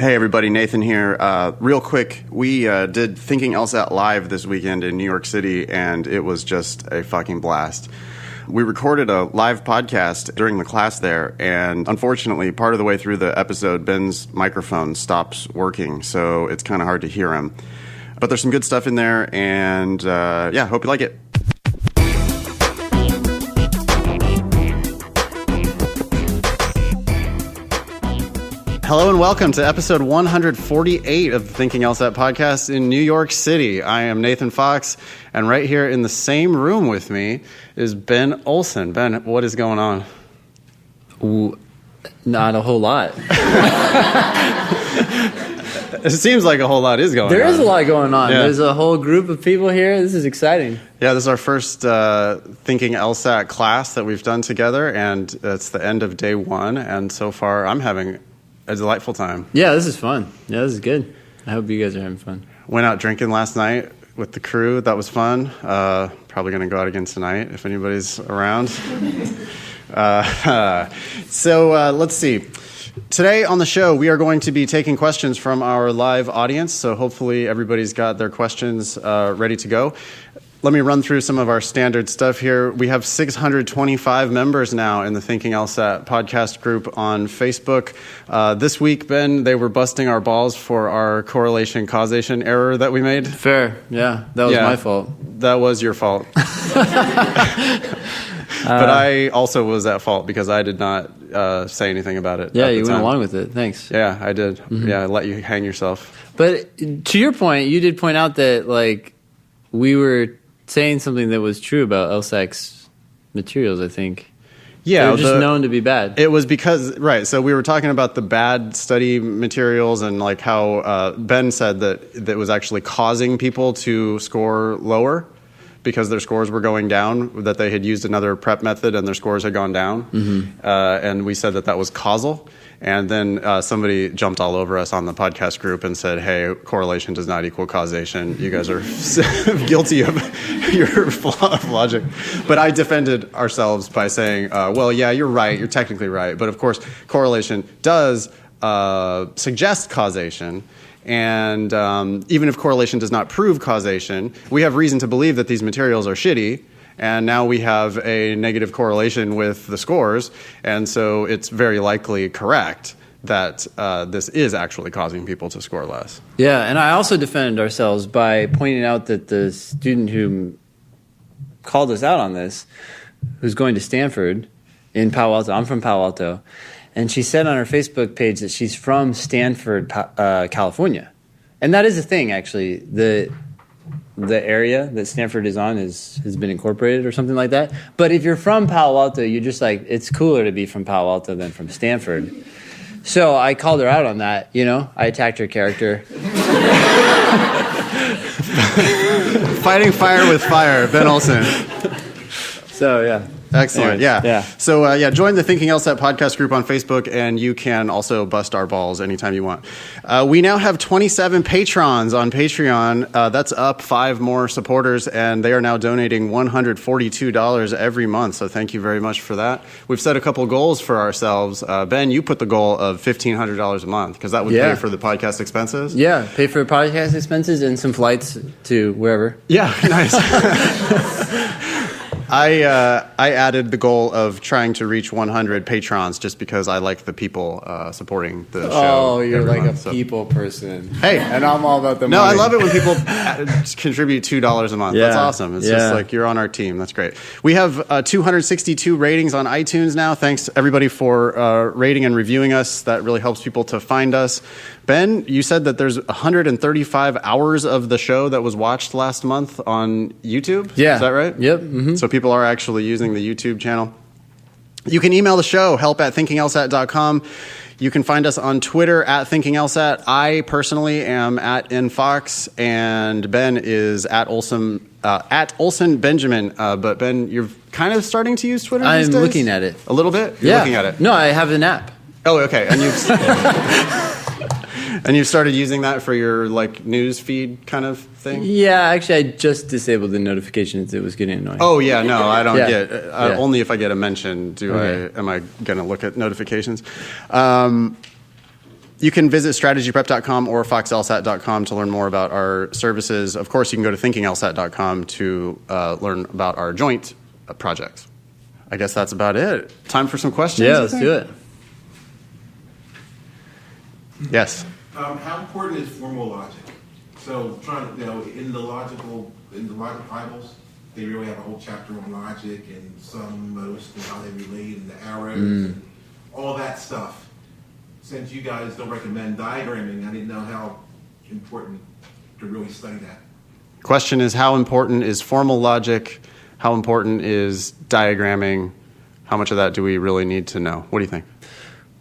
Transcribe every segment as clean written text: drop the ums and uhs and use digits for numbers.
Hey everybody, Nathan here. Real quick, we did Thinking LSAT Live this weekend in New York City, and it was just a fucking blast. We recorded a live podcast during the class there, and unfortunately, part of the way through the episode, Ben's microphone stops working, so it's kind of hard to hear him. But there's some good stuff in there, and hope you like it. Hello and welcome to episode 148 of the Thinking LSAT podcast in New York City. I am Nathan Fox, and right here in the same room with me is Ben Olson. Ben, what is going on? Ooh, not a whole lot. It seems like a whole lot is going on. There is a lot going on. Yeah. There's a whole group of people here. This is exciting. Yeah, this is our first Thinking LSAT class that we've done together, and it's the end of day one, and so far I'm having a delightful time. Yeah, this is fun. Yeah, this is good. I hope you guys are having fun. Went out drinking last night with the crew. That was fun. Probably going to go out again tonight if anybody's around. So let's see. Today on the show, we are going to be taking questions from our live audience. So hopefully everybody's got their questions ready to go. Let me run through some of our standard stuff here. We have 625 members now in the Thinking LSAT podcast group on Facebook. This week, Ben, they were busting our balls for our correlation causation error that we made. Fair, yeah. That was my fault. That was your fault. But I also was at fault because I did not say anything about it. Yeah, you went along with it. Thanks. Yeah, I did. Mm-hmm. Yeah, I let you hang yourself. But to your point, you did point out that we were saying something that was true about LSAC's materials, I think. Yeah. They're just known to be bad. It was because, right, so we were talking about the bad study materials and how Ben said that was actually causing people to score lower because their scores were going down, that they had used another prep method and their scores had gone down. Mm-hmm. And we said that was causal. And then somebody jumped all over us on the podcast group and said, hey, correlation does not equal causation. You guys are guilty of your flaw of logic. But I defended ourselves by saying, well, yeah, you're right. You're technically right. But, of course, correlation does suggest causation. And even if correlation does not prove causation, we have reason to believe that these materials are shitty. And now we have a negative correlation with the scores, and so it's very likely correct that this is actually causing people to score less. Yeah, and I also defended ourselves by pointing out that the student who called us out on this, who's going to Stanford in Palo Alto, I'm from Palo Alto, and she said on her Facebook page that she's from Stanford, California. And that is a thing, actually. The area that Stanford is on has been incorporated or something like that. But if you're from Palo Alto, you're just it's cooler to be from Palo Alto than from Stanford. So I called her out on that, I attacked her character. Fighting fire with fire, Ben Olson. So, yeah. Excellent. Anyways, yeah. So, join the Thinking LSAT podcast group on Facebook, and you can also bust our balls anytime you want. We now have 27 patrons on Patreon. That's up 5 more supporters, and they are now donating $142 every month. So thank you very much for that. We've set a couple goals for ourselves. Ben, you put the goal of $1,500 a month because that would pay for the podcast expenses. Yeah, pay for podcast expenses and some flights to wherever. Yeah, nice. I added the goal of trying to reach 100 patrons just because I like the people supporting the show. Oh, you're like a people person. Hey. And I'm all about the money. No, I love it when people contribute $2 a month. Yeah. That's awesome. It's just you're on our team. That's great. We have 262 ratings on iTunes now. Thanks, everybody, for rating and reviewing us. That really helps people to find us. Ben, you said that there's 135 hours of the show that was watched last month on YouTube? Yeah. Is that right? Yep. Mm-hmm. So people are actually using the YouTube channel. You can email the show, help@thinkinglsat.com. You can find us on Twitter @thinkinglsat. I personally am @nfox, and Ben is @Olson Benjamin. But Ben, you're kind of starting to use Twitter these days? I'm looking at it. A little bit? You're looking at it? No, I have an app. Oh, okay. And you've started using that for your news feed kind of thing? Yeah, actually, I just disabled the notifications. It was getting annoying. Oh yeah, no, I don't Yeah. get. Yeah. Only if I get a mention am I going to look at notifications. You can visit strategyprep.com or foxlsat.com to learn more about our services. Of course, you can go to thinkinglsat.com to learn about our joint projects. I guess that's about it. Time for some questions? Yeah, let's do it. Yes. How important is formal logic? So, in the logic Bibles, they really have a whole chapter on logic and some, most, and how they relate, and the arrows, and all that stuff. Since you guys don't recommend diagramming, I didn't know how important to really study that. Question is, how important is formal logic? How important is diagramming? How much of that do we really need to know? What do you think?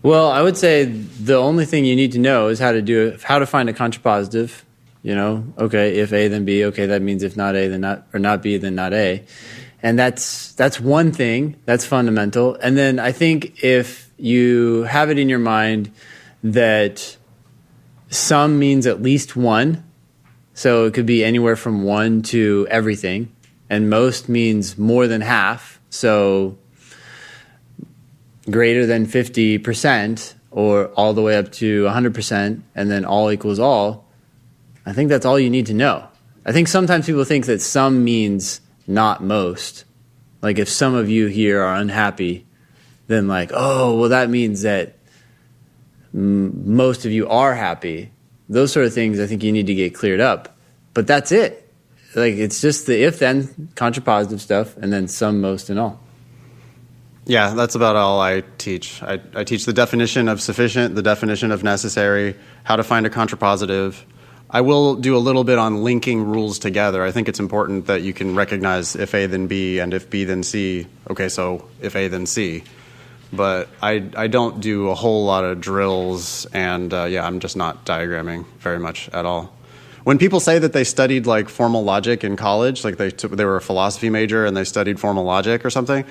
Well, I would say the only thing you need to know is how to find a contrapositive. Okay, if A, then B. Okay, that means if not A, then not, or not B, then not A. And that's one thing. That's fundamental. And then I think if you have it in your mind that some means at least one, so it could be anywhere from one to everything, and most means more than half, so greater than 50% or all the way up to 100%, and then all equals all. I think that's all you need to know. I think sometimes people think that some means not most. Like if some of you here are unhappy, then that means that most of you are happy. Those sort of things I think you need to get cleared up. But that's it. It's just the if-then contrapositive stuff, and then some, most, and all. Yeah, that's about all I teach. I teach the definition of sufficient, the definition of necessary, how to find a contrapositive. I will do a little bit on linking rules together. I think it's important that you can recognize if A then B and if B then C. Okay, so if A then C. But I don't do a whole lot of drills, and I'm just not diagramming very much at all. When people say that they studied formal logic in college, they were a philosophy major and they studied formal logic or something,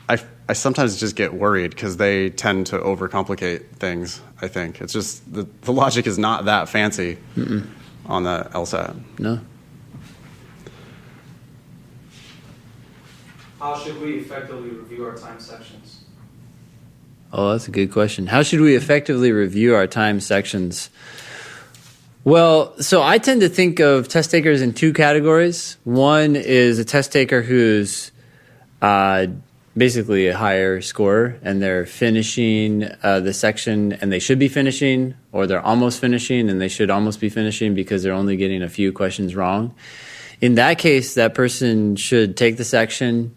I sometimes just get worried because they tend to overcomplicate things, I think. It's just the logic is not that fancy on the LSAT. No. How should we effectively review our time sections? Oh, that's a good question. How should we effectively review our time sections? Well, so I tend to think of test takers in two categories. One is a test taker who's basically a higher scorer, and they're finishing the section, and they should be finishing, or they're almost finishing, and they should almost be finishing because they're only getting a few questions wrong. In that case, that person should take the section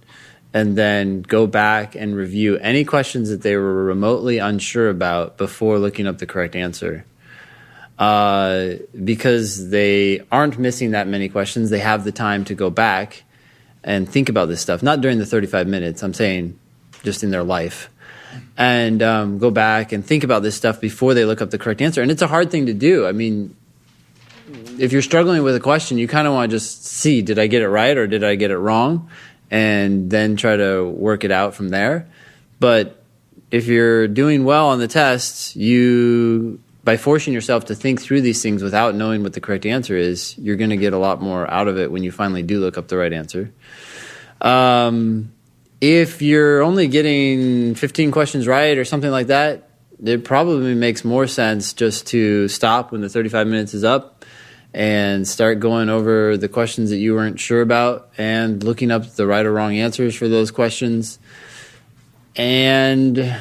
and then go back and review any questions that they were remotely unsure about before looking up the correct answer. Because they aren't missing that many questions, they have the time to go back and think about this stuff. Not during the 35 minutes, I'm saying just in their life. And go back and think about this stuff before they look up the correct answer. And it's a hard thing to do. I mean, if you're struggling with a question, you kind of want to just see, did I get it right or did I get it wrong? And then try to work it out from there. But if you're doing well on the test, by forcing yourself to think through these things without knowing what the correct answer is, you're going to get a lot more out of it when you finally do look up the right answer. If you're only getting 15 questions right or something like that, it probably makes more sense just to stop when the 35 minutes is up and start going over the questions that you weren't sure about and looking up the right or wrong answers for those questions. And,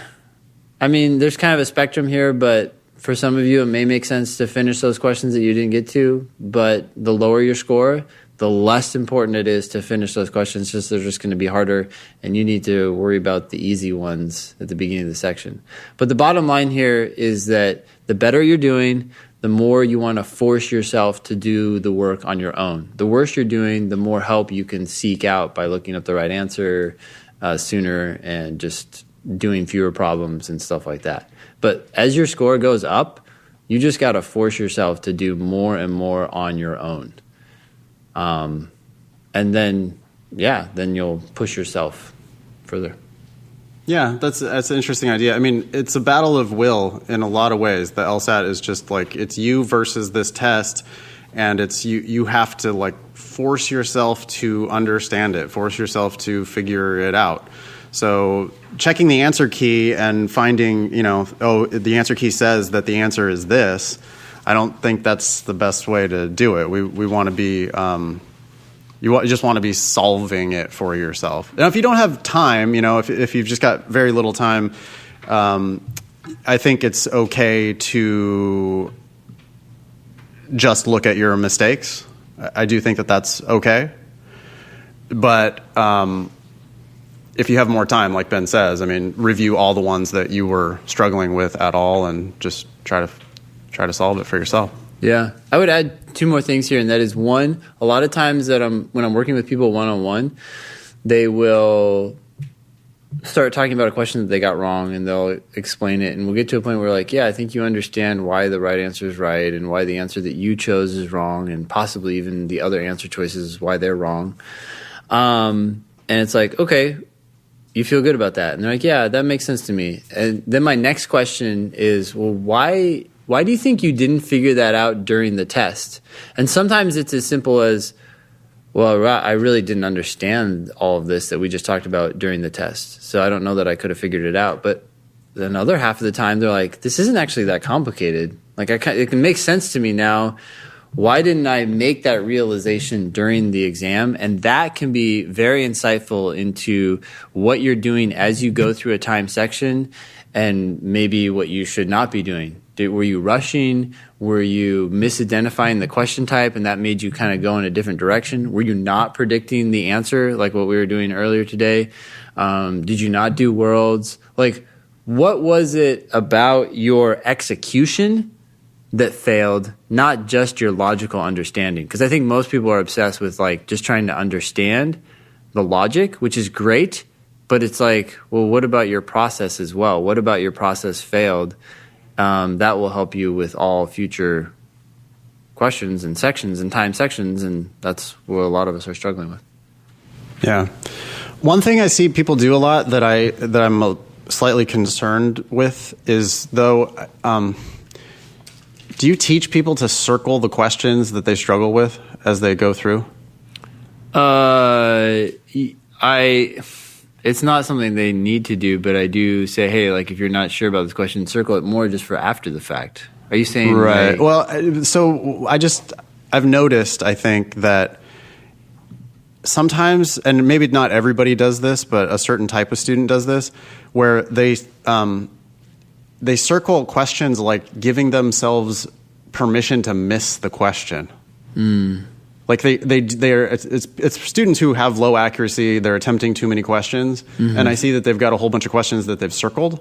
I mean, there's kind of a spectrum here, but for some of you, it may make sense to finish those questions that you didn't get to, but the lower your score, the less important it is to finish those questions, just they're just going to be harder, and you need to worry about the easy ones at the beginning of the section. But the bottom line here is that the better you're doing, the more you want to force yourself to do the work on your own. The worse you're doing, the more help you can seek out by looking up the right answer sooner and just doing fewer problems and stuff like that. But as your score goes up, you just got to force yourself to do more and more on your own. And then you'll push yourself further. Yeah, that's an interesting idea. I mean, it's a battle of will in a lot of ways. The LSAT is just it's you versus this test, and it's you have to force yourself to understand it, force yourself to figure it out. So checking the answer key and finding, the answer key says that the answer is this, I don't think that's the best way to do it. We want to be, you just want to be solving it for yourself. Now, if you don't have time, if you've just got very little time, I think it's okay to just look at your mistakes. I do think that that's okay. But if you have more time, like Ben says, review all the ones that you were struggling with at all and just try to solve it for yourself. Yeah. I would add two more things here, and that is, one, a lot of times that when I'm working with people one-on-one, they will start talking about a question that they got wrong, and they'll explain it, and we'll get to a point where, like, yeah, I think you understand why the right answer is right and why the answer that you chose is wrong, and possibly even the other answer choices, why they're wrong. And it's like, okay, you feel good about that. And they're like, yeah, that makes sense to me. And then my next question is, well, why do you think you didn't figure that out during the test? And sometimes it's as simple as, well, I really didn't understand all of this that we just talked about during the test, so I don't know that I could have figured it out. But another half of the time, they're like, this isn't actually that complicated. Like, it can make sense to me now. Why didn't I make that realization during the exam? And that can be very insightful into what you're doing as you go through a time section and maybe what you should not be doing. Were you rushing? Were you misidentifying the question type and that made you kind of go in a different direction? Were you not predicting the answer like what we were doing earlier today? Did you not do worlds? Like, what was it about your execution that failed, not just your logical understanding? Because I think most people are obsessed with like just trying to understand the logic, which is great, but it's like, well, what about your process as well? What about your process failed? That will help you with all future questions and sections and time sections, and that's what a lot of us are struggling with. Yeah. One thing I see people do a lot that I'm slightly concerned with is, though, do you teach people to circle the questions that they struggle with as they go through? It's not something they need to do, but I do say, hey, like, if you're not sure about this question, circle it more just for after the fact. Are you saying? Right. Well, so I've noticed, I think, that sometimes, and maybe not everybody does this, but a certain type of student does this, where they circle questions like giving themselves permission to miss the question. Like it's students who have low accuracy. They're attempting too many questions, and I see that they've got a whole bunch of questions that they've circled.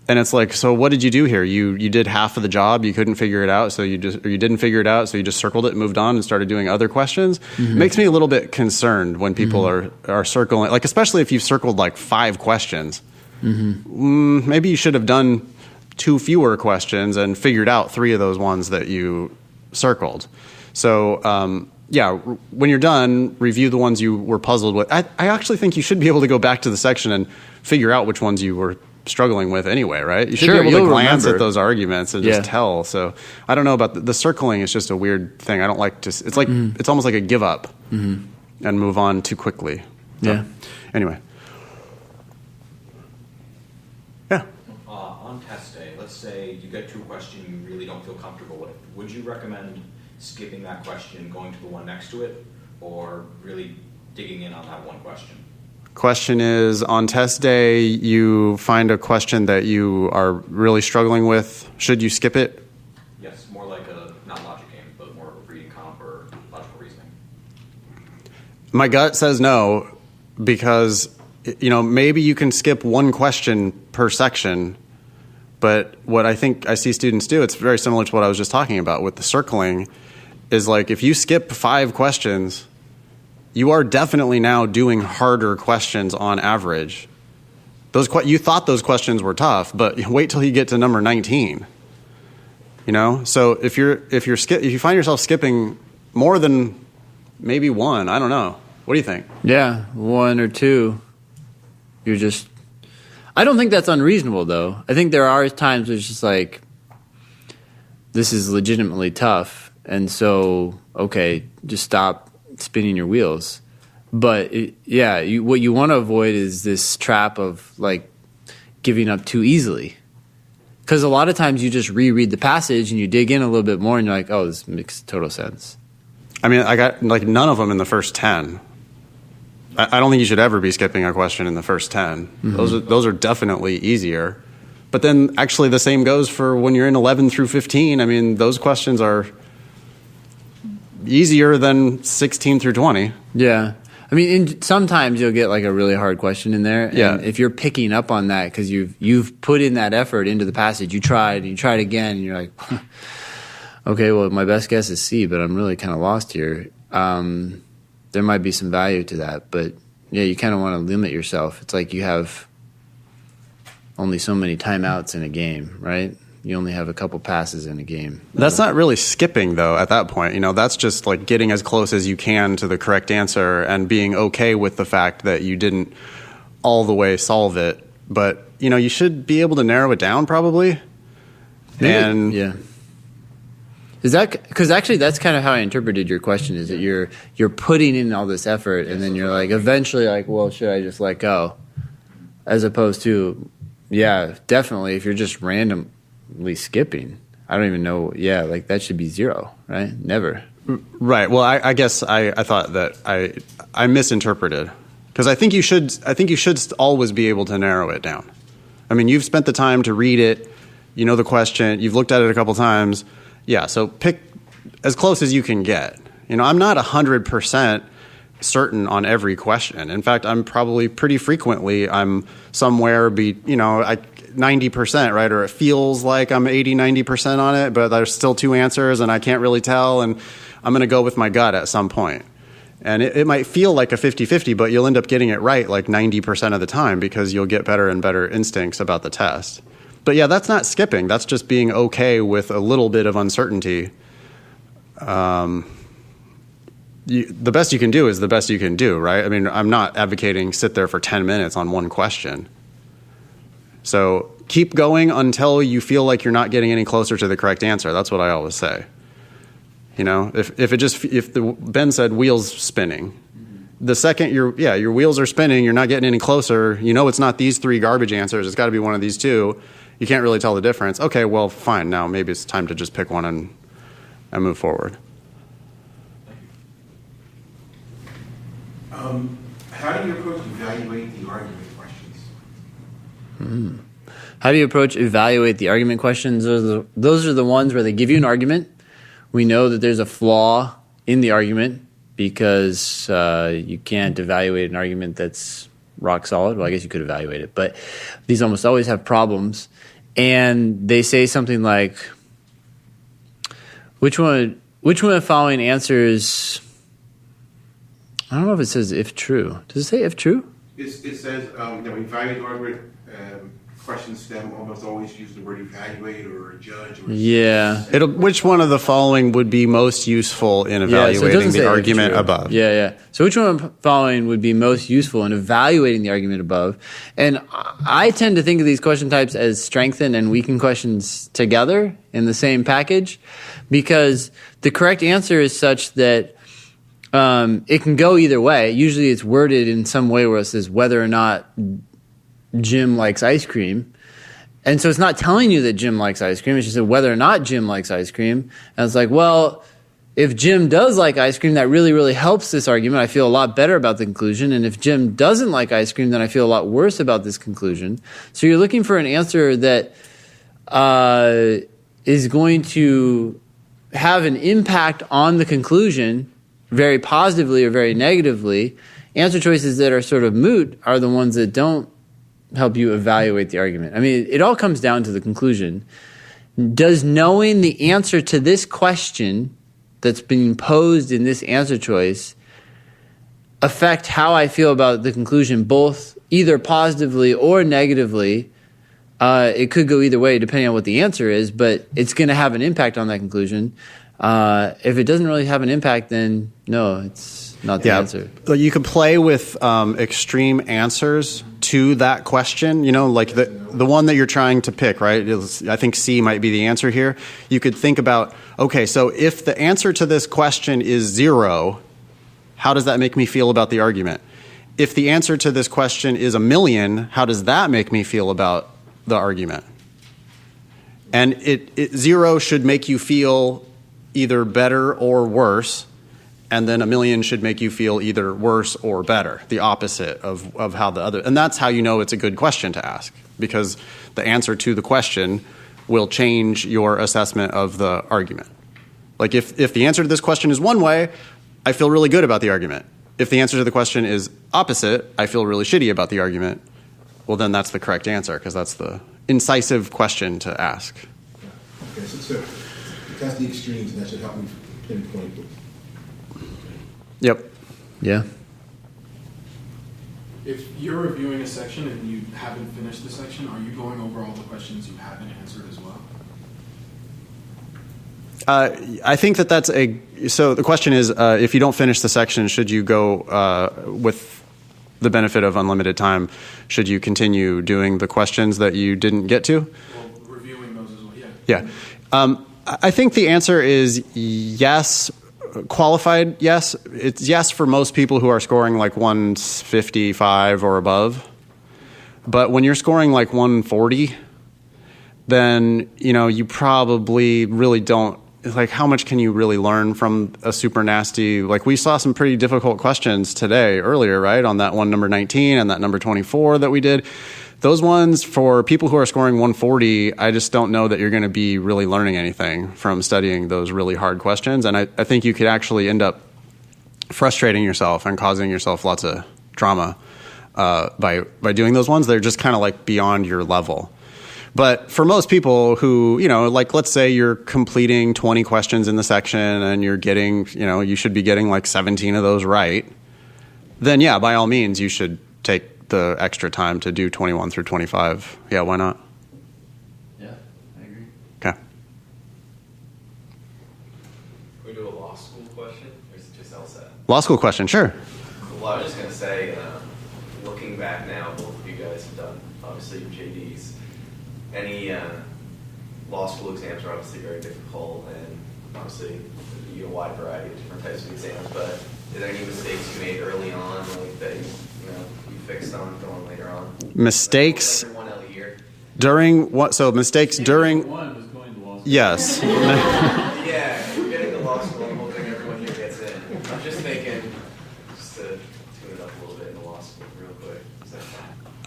And it's like, so what did you do here? You did half of the job. You couldn't figure it out, so you didn't figure it out, so you just circled it and moved on and started doing other questions. It makes me a little bit concerned when people are circling, like, especially if you've circled like 5 questions. Maybe you should have done 2 fewer questions and figured out 3 of those ones that you circled. So, when you're done, review the ones you were puzzled with. I actually think you should be able to go back to the section and figure out which ones you were struggling with anyway, right? You should be able to glance at those arguments and just tell. So I don't know about the circling is just a weird thing. I don't like to, it's like, it's almost like a give up and move on too quickly. So, anyway. Yeah. On test day, let's say you get to a question you really don't feel comfortable with. Would you recommend skipping that question, going to the one next to it, or really digging in on that one question? Question is, on test day, you find a question that you are really struggling with. Should you skip it? Yes, more like a, not logic game, but more of a reading comp or logical reasoning. My gut says no, because, maybe you can skip one question per section, but what I think I see students do, it's very similar to what I was just talking about with the circling, is like, if you skip 5 questions, you are definitely now doing harder questions on average. You thought those questions were tough, but wait till you get to number 19. So if you find yourself skipping more than maybe 1, I don't know. What do you think? Yeah, 1 or 2. I don't think that's unreasonable, though. I think there are times where it's just like, this is legitimately tough, and so, okay, just stop spinning your wheels. But what you want to avoid is this trap of like giving up too easily. Because a lot of times you just reread the passage and you dig in a little bit more and you're like, oh, this makes total sense. I mean, I got like none of them in the first 10. I don't think you should ever be skipping a question in the first 10. Mm-hmm. Those are definitely easier. But then actually the same goes for when you're in 11 through 15. I mean, those questions are easier than 16 through 20. Yeah. I mean, sometimes you'll get like a really hard question in there. Yeah. And if you're picking up on that because you've put in that effort into the passage, you tried and you tried again, and you're like, okay, well, my best guess is C, but I'm really kind of lost here. There might be some value to that, but yeah, you kind of want to limit yourself. It's like you have only so many timeouts in a game, right? You only have a couple passes in a game. That's not really skipping, though, at that point. You know, that's just like getting as close as you can to the correct answer and being okay with the fact that you didn't all the way solve it. But, you know, you should be able to narrow it down probably. And yeah. Is that because actually that's kind of how I interpreted your question, is that you're putting in all this effort and then you're like eventually like, well, should I just let go? As opposed to, yeah, definitely if you're just randomly skipping, I don't even know. Yeah, like that should be 0, right? Never. Right. Well, I guess I thought that I misinterpreted, because I think you should always be able to narrow it down. I mean, you've spent the time to read it, you know the question, you've looked at it a couple times. Yeah, so pick as close as you can get. You know, I'm not 100% certain on every question. In fact, I'm probably pretty frequently I'm somewhere 90%, right? Or it feels like I'm 80, 90% on it, but there's still 2 answers and I can't really tell, and I'm going to go with my gut at some point. And it might feel like a 50-50, but you'll end up getting it right like 90% of the time because you'll get better and better instincts about the test. But yeah, that's not skipping. That's just being okay with a little bit of uncertainty. The best you can do is the best you can do, right? I mean, I'm not advocating sit there for 10 minutes on one question. So keep going until you feel like you're not getting any closer to the correct answer. That's what I always say. You know, if Ben said wheels spinning, the second your wheels are spinning, you're not getting any closer. You know, it's not these 3 garbage answers. It's got to be one of these 2. You can't really tell the difference. Okay, well, fine. Now maybe it's time to just pick one and move forward. How do you approach evaluate the argument questions? How do you approach evaluate the argument questions? Those are the ones where they give you an argument. We know that there's a flaw in the argument because you can't evaluate an argument that's rock solid. Well, I guess you could evaluate it, but these almost always have problems. And they say something like, which one of the following answers, I don't know if it says if true. Does it say if true? It says, evaluate the argument, question stem almost always use the word evaluate or judge. Or yeah. Which one of the following would be most useful in evaluating the argument above? Yeah. So which one of the following would be most useful in evaluating the argument above? And I tend to think of these question types as strengthen and weaken questions together in the same package, because the correct answer is such that it can go either way. Usually it's worded in some way where it says whether or not Jim likes ice cream. And so it's not telling you that Jim likes ice cream. It's just whether or not Jim likes ice cream. And it's like, well, if Jim does like ice cream, that really, really helps this argument. I feel a lot better about the conclusion. And if Jim doesn't like ice cream, then I feel a lot worse about this conclusion. So you're looking for an answer that is going to have an impact on the conclusion very positively or very negatively. Answer choices that are sort of moot are the ones that don't help you evaluate the argument. I mean, it all comes down to the conclusion. Does knowing the answer to this question that's being posed in this answer choice affect how I feel about the conclusion, both either positively or negatively? It could go either way depending on what the answer is, but it's going to have an impact on that conclusion. If it doesn't really have an impact, then no, it's not the answer. You could play with extreme answers to that question, you know, like the one that you're trying to pick, right? I think C might be the answer here. You could think about, okay, so if the answer to this question is 0, how does that make me feel about the argument? If the answer to this question is 1,000,000, how does that make me feel about the argument? And 0 should make you feel either better or worse, and then 1,000,000 should make you feel either worse or better, the opposite of how the other. And that's how you know it's a good question to ask, because the answer to the question will change your assessment of the argument. Like if the answer to this question is one way, I feel really good about the argument. If the answer to the question is opposite, I feel really shitty about the argument. Well, then that's the correct answer, because that's the incisive question to ask. Okay, so that's the extremes, and that should help me pinpoint it. Yep. Yeah. If you're reviewing a section and you haven't finished the section, are you going over all the questions you haven't answered as well? I think that's so the question is, if you don't finish the section, should you go with the benefit of unlimited time? Should you continue doing the questions that you didn't get to? Well, reviewing those as well, yeah. Yeah. I think the answer is yes. Qualified, yes. It's yes for most people who are scoring like 155 or above. But when you're scoring like 140, then, you probably really don't. Like, how much can you really learn from a super nasty, like we saw some pretty difficult questions today earlier, right? On that one number 19 and that number 24 that we did. Those ones for people who are scoring 140, I just don't know that you're going to be really learning anything from studying those really hard questions. And I think you could actually end up frustrating yourself and causing yourself lots of drama by doing those ones. They're just kind of like beyond your level. But for most people who, like let's say you're completing 20 questions in the section and you're getting, you should be getting like 17 of those right, then yeah, by all means, you should take the extra time to do 21 through 25. Yeah, why not? Yeah, I agree. Okay. Can we do a law school question, or is it just LSAT? Law school question, sure. Well, I was just going to say, looking back now, both of you guys have done, obviously, your JDs. Any law school exams are obviously very difficult, and obviously you get a wide variety of different types of exams, but are there any mistakes you made early on, like that you fixed on going later on? Mistakes like 1 L a year? during what? So mistakes during. One was going to law school. Yes. Yeah, you're getting to law school. I'm hoping everyone here gets in. I'm just thinking, just to tune it up a little bit in the law school real quick. So,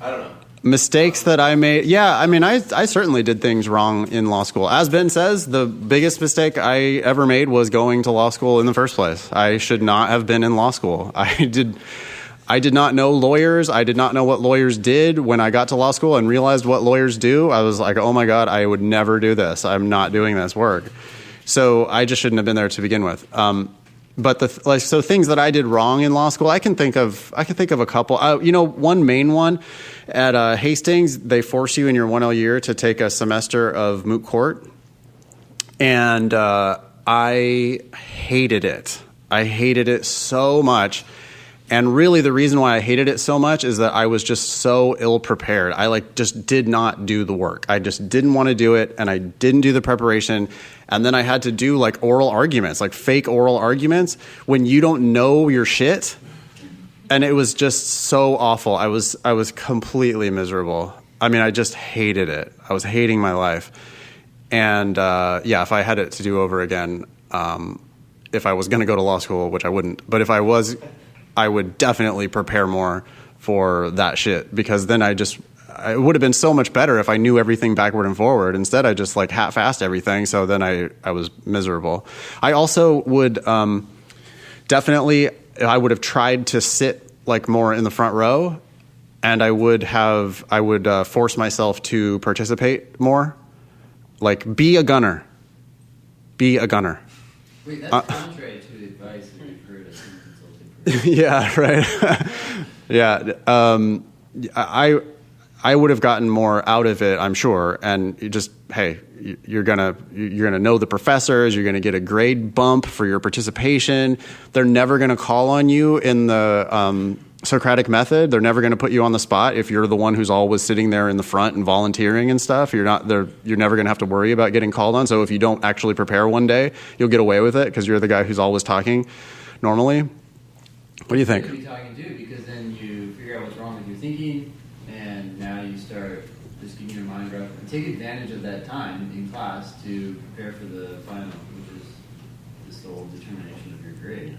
I don't know. Mistakes that I made. Yeah, I mean, I certainly did things wrong in law school. As Ben says, the biggest mistake I ever made was going to law school in the first place. I should not have been in law school. I did not know lawyers. I did not know what lawyers did. When I got to law school and realized what lawyers do, I was like, oh my God, I would never do this. I'm not doing this work. So I just shouldn't have been there to begin with. But so things that I did wrong in law school, I can think of a couple. One main one at Hastings, they force you in your 1L year to take a semester of moot court, and I hated it. I hated it so much. And really the reason why I hated it so much is that I was just so ill prepared. I just did not do the work. I just didn't want to do it, and I didn't do the preparation. And then I had to do like oral arguments, like fake oral arguments when you don't know your shit. And it was just so awful. I was completely miserable. I mean, I just hated it. I was hating my life. And if I had it to do over again, if I was going to go to law school, which I wouldn't, but if I was, I would definitely prepare more for that shit, because then it would have been so much better if I knew everything backward and forward. Instead, I just like half-assed everything, so then I was miserable. I also would definitely, I would have tried to sit like more in the front row, and I would force myself to participate more. Like, be a gunner. Be a gunner. Wait, that's contrary to the advice that we've heard as consulting. Yeah, right. Yeah. I would have gotten more out of it, I'm sure. And you just, hey, you're gonna know the professors. You're gonna get a grade bump for your participation. They're never gonna call on you in the Socratic method. They're never gonna put you on the spot if you're the one who's always sitting there in the front and volunteering and stuff. You're never gonna have to worry about getting called on. So if you don't actually prepare one day, you'll get away with it because you're the guy who's always talking normally. What do you think? You could be talking to, because then you figure out what's wrong with your thinking, and now you start just getting your mind rough and take advantage of that time in class to prepare for the final, which is the sole determination of your grade.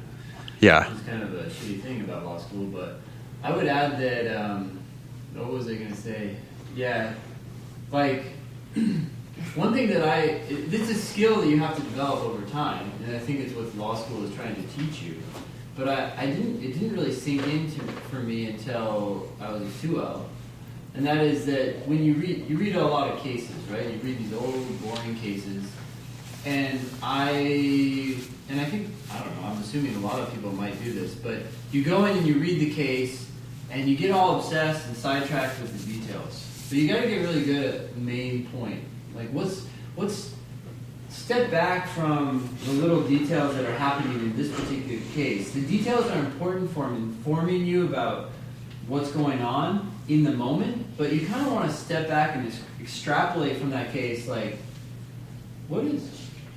Yeah. It's kind of a shitty thing about law school, but I would add that, what was I going to say? Yeah, like, one thing that this is a skill that you have to develop over time, and I think it's what law school is trying to teach you. But it didn't really sink into for me until I was a 2L. And that is that when you read a lot of cases, right? You read these old, boring cases, and I think, I don't know, I'm assuming a lot of people might do this, but you go in and you read the case, and you get all obsessed and sidetracked with the details. But you got to get really good at the main point. Like, what's step back from the little details that are happening in this particular case. The details are important for informing you about what's going on in the moment, but you kind of want to step back and just extrapolate from that case, like, what's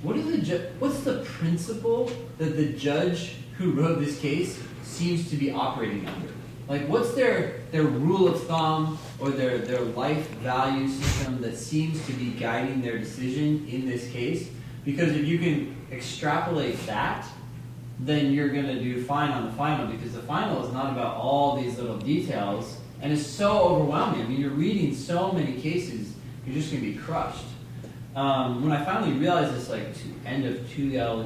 the principle that the judge who wrote this case seems to be operating under? Like, what's their rule of thumb or their life value system that seems to be guiding their decision in this case? Because if you can extrapolate that, then you're going to do fine on the final, because the final is not about all these little details, and it's so overwhelming. I mean, you're reading so many cases, you're just going to be crushed. When I finally realized this, like, end of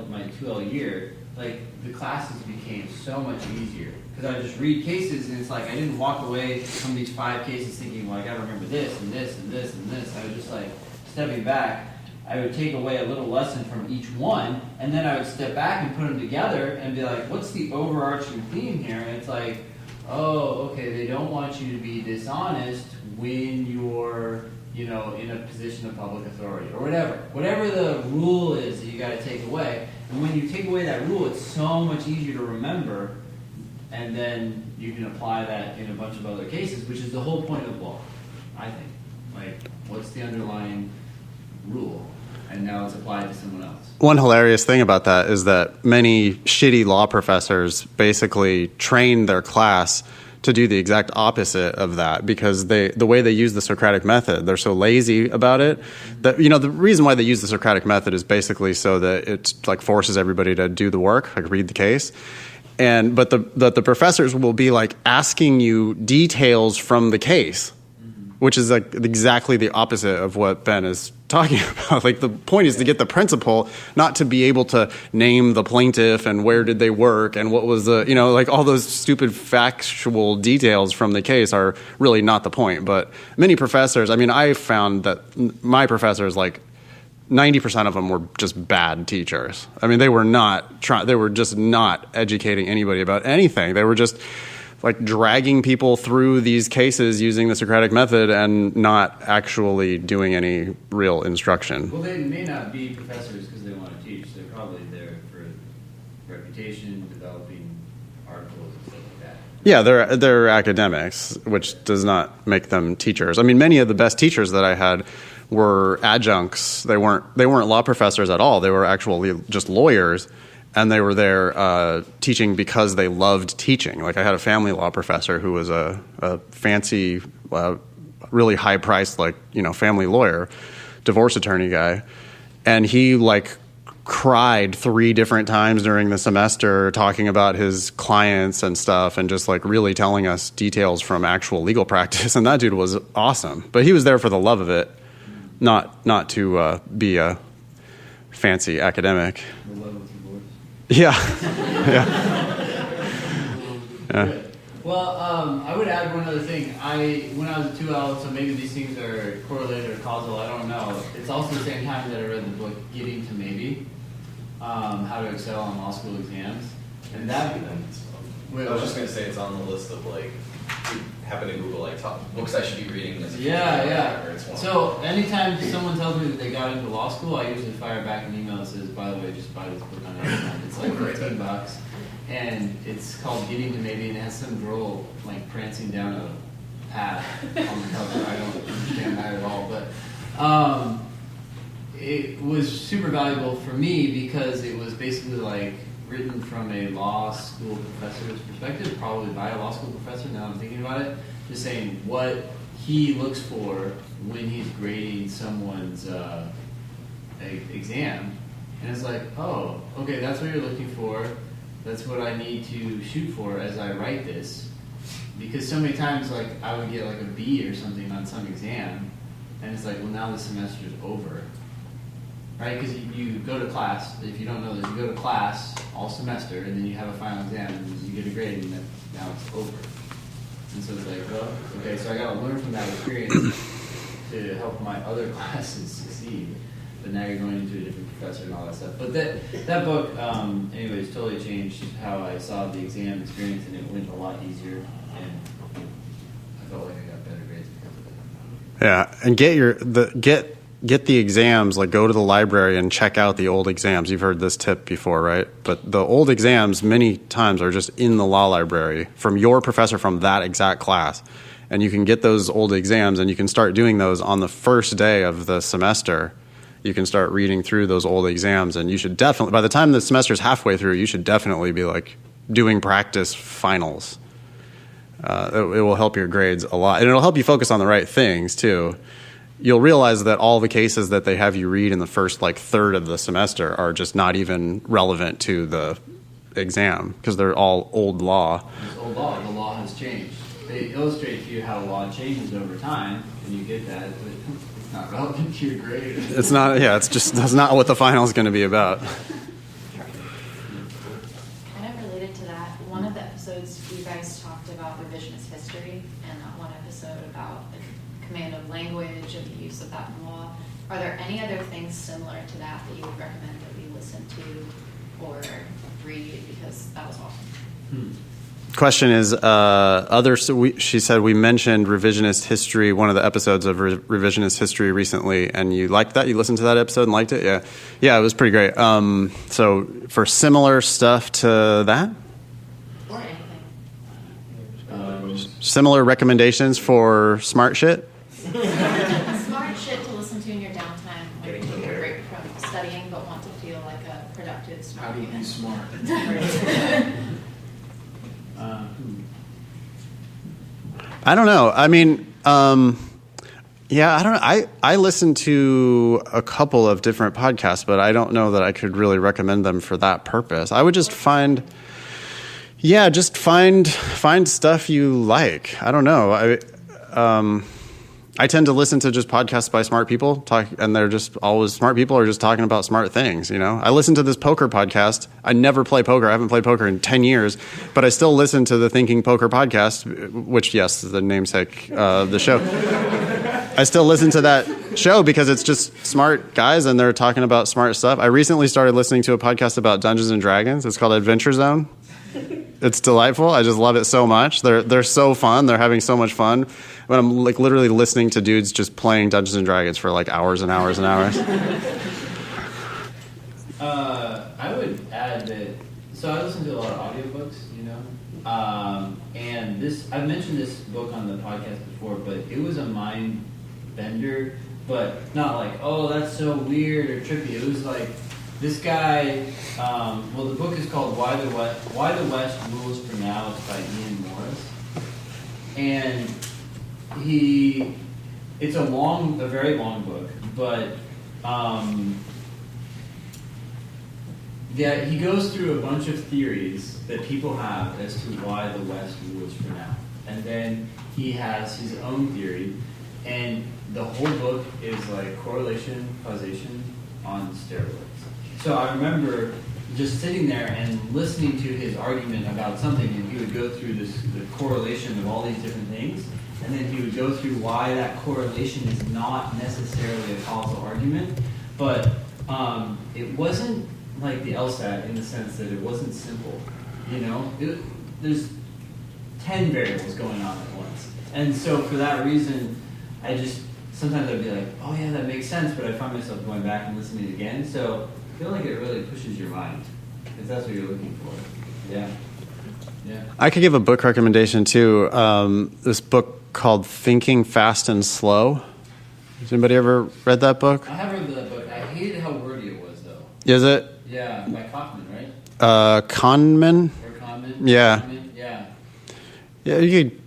my 2L year, like, the classes became so much easier. Because I just read cases, and it's like I didn't walk away from these 5 cases thinking, well, I got to remember this and this and this and this. I was just like stepping back. I would take away a little lesson from each one, and then I would step back and put them together and be like, what's the overarching theme here? And it's like, oh, okay, they don't want you to be dishonest when you're, in a position of public authority or whatever. Whatever the rule is that you got to take away. And when you take away that rule, it's so much easier to remember, and then you can apply that in a bunch of other cases, which is the whole point of law, I think. Like, what's the underlying rule? And now it's applied to someone else. One hilarious thing about that is that many shitty law professors basically train their class to do the exact opposite of that, because the way they use the Socratic method, they're so lazy about it that, the reason why they use the Socratic method is basically so that it like forces everybody to do the work, like read the case. But the professors will be like asking you details from the case, which is like exactly the opposite of what Ben is talking about. Like, the point is to get the principle, not to be able to name the plaintiff and where did they work and what was the, like all those stupid factual details from the case are really not the point. But many professors, I found that my professors, like 90% of them were just bad teachers. They were just not educating anybody about anything. They were just like dragging people through these cases using the Socratic method and not actually doing any real instruction. Well, they may not be professors because they want to teach. They're probably there for reputation, developing articles and stuff like that. Yeah, they're academics, which does not make them teachers. Many of the best teachers that I had were adjuncts. They weren't law professors at all. They were actually just lawyers. And they were there teaching because they loved teaching. Like, I had a family law professor who was a fancy, really high-priced, family lawyer, divorce attorney guy. And he, cried 3 different times during the semester talking about his clients and stuff and just, really telling us details from actual legal practice. And that dude was awesome. But he was there for the love of it, not to be a fancy academic. The love of divorce. Yeah. Well, I would add one other thing. When I was a 2L, so maybe these things are correlated or causal, I don't know. It's also the same time that I read the book Getting to Maybe, How to Excel on Law School Exams. And that... I was just going to say it's on the list of, happen to Google, top books I should be reading as a kid. Yeah. So anytime someone tells me that they got into law school, I usually fire back an email that says, by the way, just buy this book on Amazon. It's like $15. And it's called Getting to Maybe, and it has some girl, prancing down a path on the cover. I don't understand that at all. But it was super valuable for me because it was basically written from a law school professor's perspective, probably by a law school professor, now I'm thinking about it, just saying what he looks for when he's grading someone's exam. And it's like, oh, okay, that's what you're looking for. That's what I need to shoot for as I write this. Because so many times, like, I would get like a B or something on some exam, and it's like, well, now the semester's over. Right? Because you go to class, if you don't know this, you go to class all semester, and then you have a final exam, and you get a grade, and then now it's over. And so it's like, well, okay, so I got to learn from that experience to help my other classes succeed. But now you're going into a different professor and all that stuff. But that book, anyways, totally changed how I saw the exam experience, and it went a lot easier, and I felt like I got better grades because of it. Yeah, and get the exams, like go to the library and check out the old exams. You've heard this tip before, right? But the old exams many times are just in the law library from your professor from that exact class. And you can get those old exams, and you can start doing those on the first day of the semester. You can start reading through those old exams, and you should definitely, by the time the semester's halfway through, you should definitely be like doing practice finals. It will help your grades a lot, and it'll help you focus on the right things too. You'll realize that all the cases that they have you read in the first like third of the semester are just not even relevant to the exam because they're all old law. It's old law. The law has changed. They illustrate to you how law changes over time, and you get that, but it's not relevant to your grade. It's not. Yeah, that's not what the final is going to be about. Kind of related to that, one of the episodes you guys talked about revisionist history, and that one episode about the command of language and the use of that in law. Are there any other things similar to that that you would recommend that we listen to or read, because that was awesome? Question is, she said we mentioned revisionist history, one of the episodes of revisionist history recently, and you liked that? You listened to that episode and liked it? Yeah, it was pretty great. So for similar stuff to that? Or anything. Similar recommendations for smart shit? Smart shit to listen to in your downtime when you take a break from studying but want to feel like a productive, smart How do you human. be smart? I don't know. I mean, yeah, I don't know. I listen to a couple of different podcasts, but I don't know that I could really recommend them for that purpose. I would just find stuff you like. I don't know. I tend to listen to just podcasts by smart people and they're just always smart people are just talking about smart things, you know? I listen to this poker podcast. I never play poker. I haven't played poker in 10 years, but I still listen to the Thinking Poker podcast, which, yes, is the namesake of the show. I still listen to that show because it's just smart guys and they're talking about smart stuff. I recently started listening to a podcast about Dungeons and Dragons. It's called Adventure Zone. It's delightful. I just love it so much. They're so fun. They're having so much fun. But I'm like literally listening to dudes just playing Dungeons and Dragons for like hours and hours and hours. I would add that. So I listen to a lot of audiobooks, you know, and I've mentioned this book on the podcast before, but it was a mind bender, but not like, oh, that's so weird or trippy. It was like this guy. Well, the book is called Why the West Rules for Now. It's by Ian Morris, and it's a very long book, but he goes through a bunch of theories that people have as to why the West rules for now. And then he has his own theory, and the whole book is like correlation, causation on steroids. So I remember just sitting there and listening to his argument about something, and he would go through the correlation of all these different things, and then he would go through why that correlation is not necessarily a causal argument, but it wasn't like the LSAT in the sense that it wasn't simple. You know, there's 10 variables going on at once, and so for that reason, sometimes I'd be like, oh yeah, that makes sense, but I find myself going back and listening again. So I feel like it really pushes your mind, if that's what you're looking for. Yeah. I could give a book recommendation too. This book called Thinking Fast and Slow. Has anybody ever read that book? I have read that book. I hated how wordy it was, though. Is it? Yeah, by Kaufman, right? Conman. Or Conman? Yeah. Conman? Yeah. Yeah, you could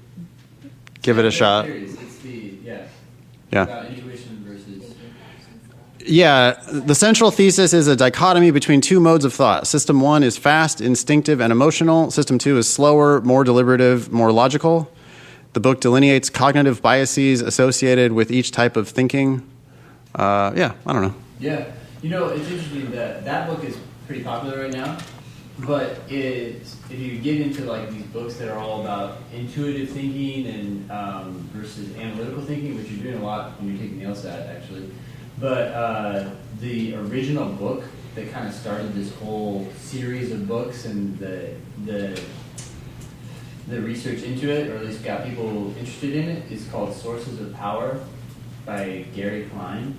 give it a shot. It's the, Yeah. about intuition versus... Yeah, the central thesis is a dichotomy between two modes of thought. System 1 is fast, instinctive, and emotional. System 2 is slower, more deliberative, more logical. The book delineates cognitive biases associated with each type of thinking. I don't know. Yeah. You know, it's interesting that that book is pretty popular right now, but if you get into like these books that are all about intuitive thinking and versus analytical thinking, which you're doing a lot when you're taking the LSAT actually, but the original book that kind of started this whole series of books and the research into it, or at least got people interested in it, is called Sources of Power by Gary Klein.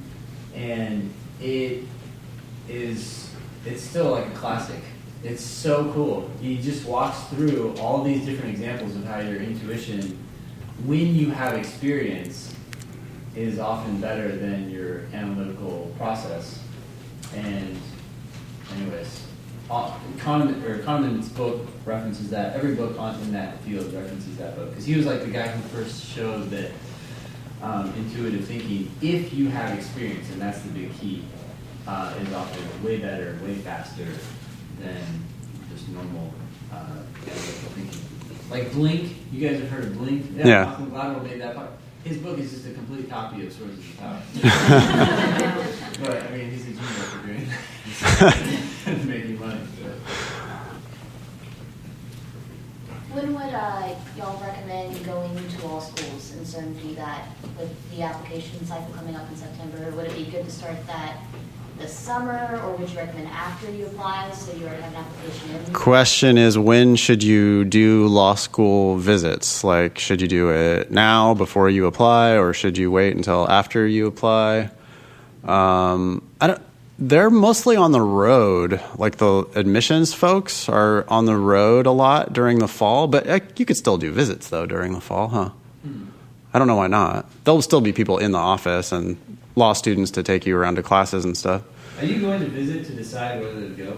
And it's still like a classic. It's so cool. He just walks through all these different examples of how your intuition, when you have experience, is often better than your analytical process. And anyways, Kahneman's book references that. Every book in that field references that book. Because he was like the guy who first showed that intuitive thinking, if you have experience, and that's the big key, is often way better, way faster than just normal analytical thinking. Like Blink, you guys have heard of Blink? Yeah. Malcolm Gladwell made that part. His book is just a complete copy of Sources of Power. But, I mean, he's a genius for doing it. Making money. So. When would y'all recommend going to law schools and starting to do that with the application cycle coming up in September? Would it be good to start that this summer, or would you recommend after you apply so you already have an application in? Question is, when should you do law school visits? Like, should you do it now before you apply, or should you wait until after you apply? They're mostly on the road. Like the admissions folks are on the road a lot during the fall, but you could still do visits though during the fall, huh? I don't know why not. There'll still be people in the office and law students to take you around to classes and stuff. Are you going to visit to decide whether to go?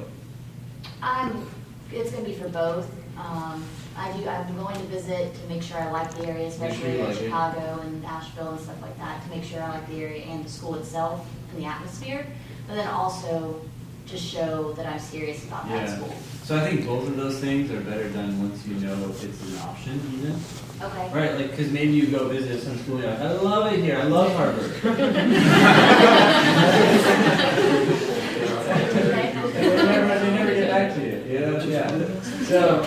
It's going to be for both. I'm going to visit to make sure I like the area, especially in Chicago and Asheville and stuff like that, to make sure I like the area and the school itself and the atmosphere, but then also to show that I'm serious about that school. So I think both of those things are better done once you know if it's an option even. Okay. Right, like, because maybe you go visit some school and you're like, I love it here, I love Harvard. They never get back to you, you know? Yeah. So,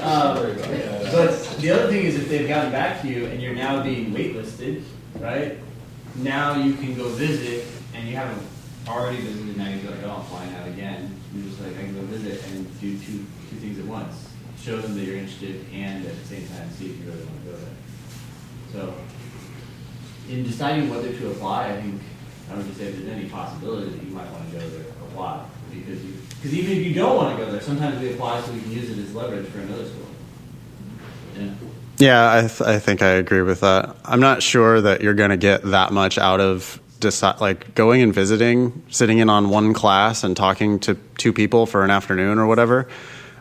but the other thing is if they've gotten back to you and you're now being waitlisted, right? Now you can go visit and you haven't already visited, now you go like, oh, I'm flying out again. You're just like, I can go visit and do two things at once. Show them that you're interested and at the same time see if you really want to go there. So, in deciding whether to apply, I think I would just say if there's any possibility that you might want to go there, apply. Because even if you don't want to go there, sometimes we apply so we can use it as leverage for another school. Yeah. Yeah, I think I agree with that. I'm not sure that you're going to get that much out of like going and visiting, sitting in on one class and talking to two people for an afternoon or whatever.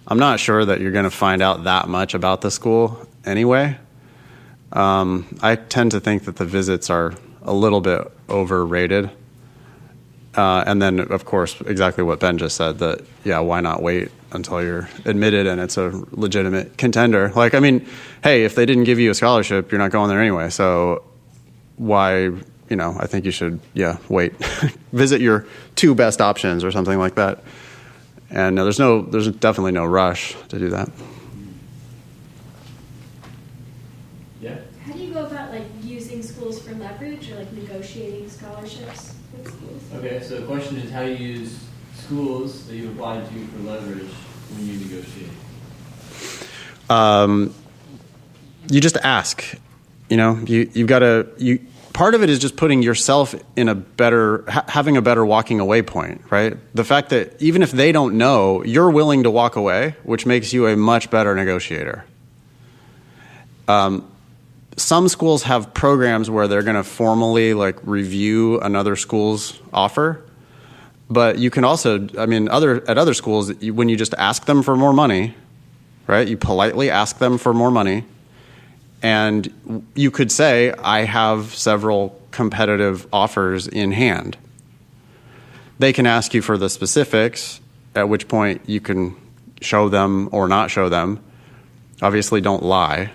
I'm not sure that you're going to find out that much about the school anyway. I tend to think that the visits are a little bit overrated. And then, of course, exactly what Ben just said, that, yeah, why not wait until you're admitted and it's a legitimate contender? Like, I mean, hey, if they didn't give you a scholarship, you're not going there anyway. So why, I think you should, wait. Visit your two best options or something like that. And there's definitely no rush to do that. Yeah. How do you go about using schools for leverage or negotiating scholarships with schools? Okay, so the question is how you use schools that you've applied to for leverage when you negotiate. You just ask. You've got to. Part of it is just putting yourself in having a better walking away point, right? The fact that even if they don't know, you're willing to walk away, which makes you a much better negotiator. Some schools have programs where they're going to formally review another school's offer, But you can also, I mean, at other schools, when you just ask them for more money, right? You politely ask them for more money, and you could say, I have several competitive offers in hand. They can ask you for the specifics, at which point you can show them or not show them. Obviously, don't lie.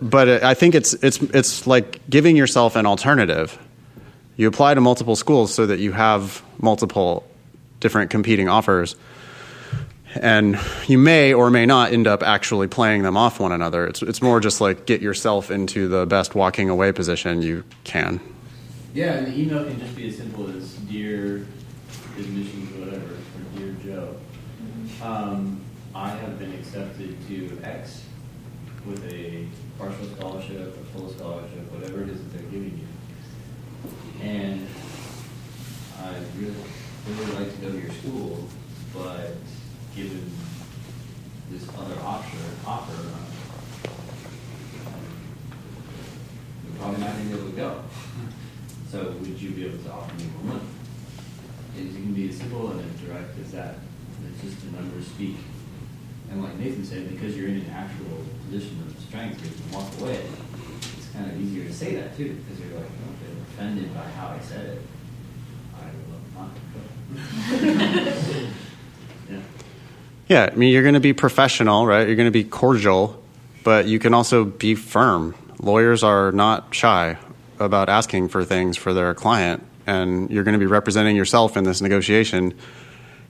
But I think it's like giving yourself an alternative. You apply to multiple schools so that you have multiple different competing offers, and you may or may not end up actually playing them off one another. It's more just like get yourself into the best walking away position you can. Yeah, and the email can just be as simple as "Dear admissions, whatever," or "Dear Joe, I have been accepted to X with a partial scholarship, a full scholarship, whatever it is that they're giving you, and I really like to go to your school, but given this other offer, we're probably not going to be able to go. So would you be able to offer me more money? It can be as simple and as direct as that. It's just the numbers speak. And like Nathan said, because you're in an actual position of strength, you can walk away. It's kind of easier to say that too, because you're like, oh, they're offended by how I said it. I will not go. Yeah, I mean, you're going to be professional, right? You're going to be cordial, but you can also be firm. Lawyers are not shy about asking for things for their client, and you're going to be representing yourself in this negotiation,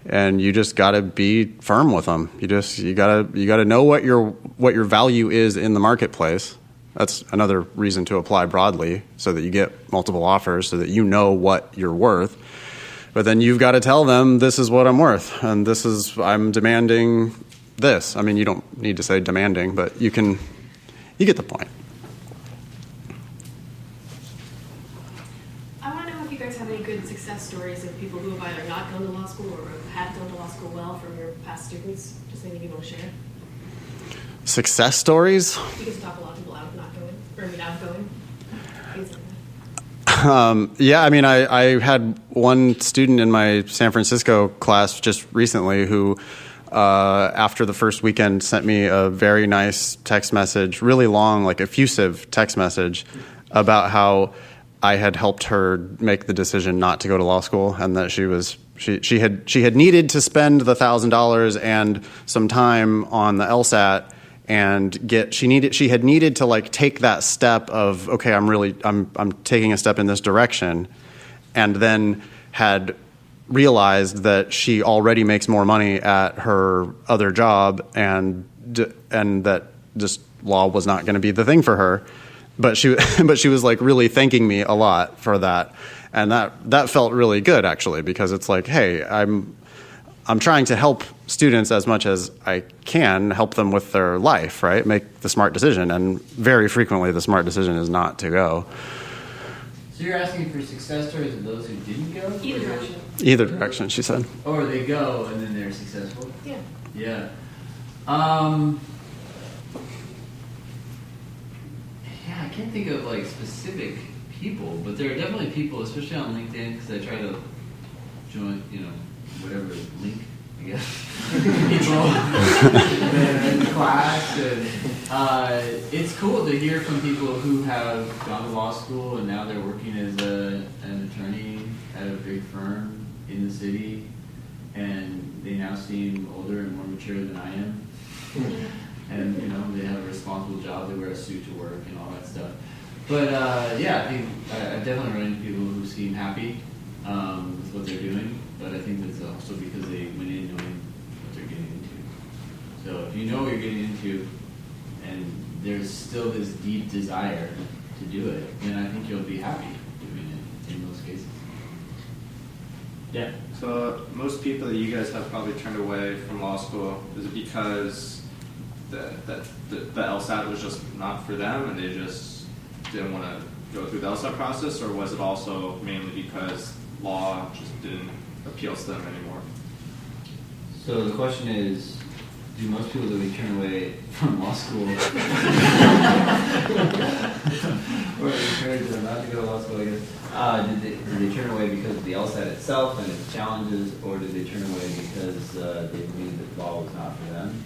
and you just got to be firm with them. You got to know what your value is in the marketplace. That's another reason to apply broadly, so that you get multiple offers, so that you know what you're worth. But then you've got to tell them, this is what I'm worth, and I'm demanding this. I mean, you don't need to say demanding, but you get the point. I want to know if you guys have any good success stories of people who have either not gone to law school or have gone to law school well from your past students. Just anything you want to share. Success stories? You can stop a lot of people out not going, or outgoing. Things like that. Yeah, I mean, I had one student in my San Francisco class just recently who, after the first weekend, sent me a very nice text message, really long, like effusive text message about how I had helped her make the decision not to go to law school, and that she had needed to spend the $1,000 and some time on the LSAT. And she had needed to like take that step of, okay, I'm taking a step in this direction, and then had realized that she already makes more money at her other job, and that just law was not going to be the thing for her. But she was like really thanking me a lot for that, and that felt really good actually, because it's like, hey, I'm trying to help students as much as I can, help them with their life, right? Make the smart decision. And very frequently the smart decision is not to go. So you're asking for success stories of those who didn't go? Either direction. Either direction, she said. Or they go and then they're successful? Yeah. Yeah. Yeah, I can't think of like specific people, but there are definitely people, especially on LinkedIn, because I try to join, whatever link, I guess, people in the class. And, it's cool to hear from people who have gone to law school and now they're working as an attorney at a big firm in the city, and they now seem older and more mature than I am. And they have a responsible job, they wear a suit to work and all that stuff. But yeah, I think I've definitely run into people who seem happy with what they're doing. But I think that's also because they went in knowing what they're getting into. So if you know what you're getting into, and there's still this deep desire to do it, then I think you'll be happy doing it in most cases. Yeah. So most people that you guys have probably turned away from law school, is it because the LSAT was just not for them and they just didn't want to go through the LSAT process, or was it also mainly because law just didn't appeals to them anymore? So the question is, do most people that we turn away from law school, or encourage them not to go to law school, I guess, did they turn away because of the LSAT itself and its challenges, or did they turn away because they believed that law was not for them?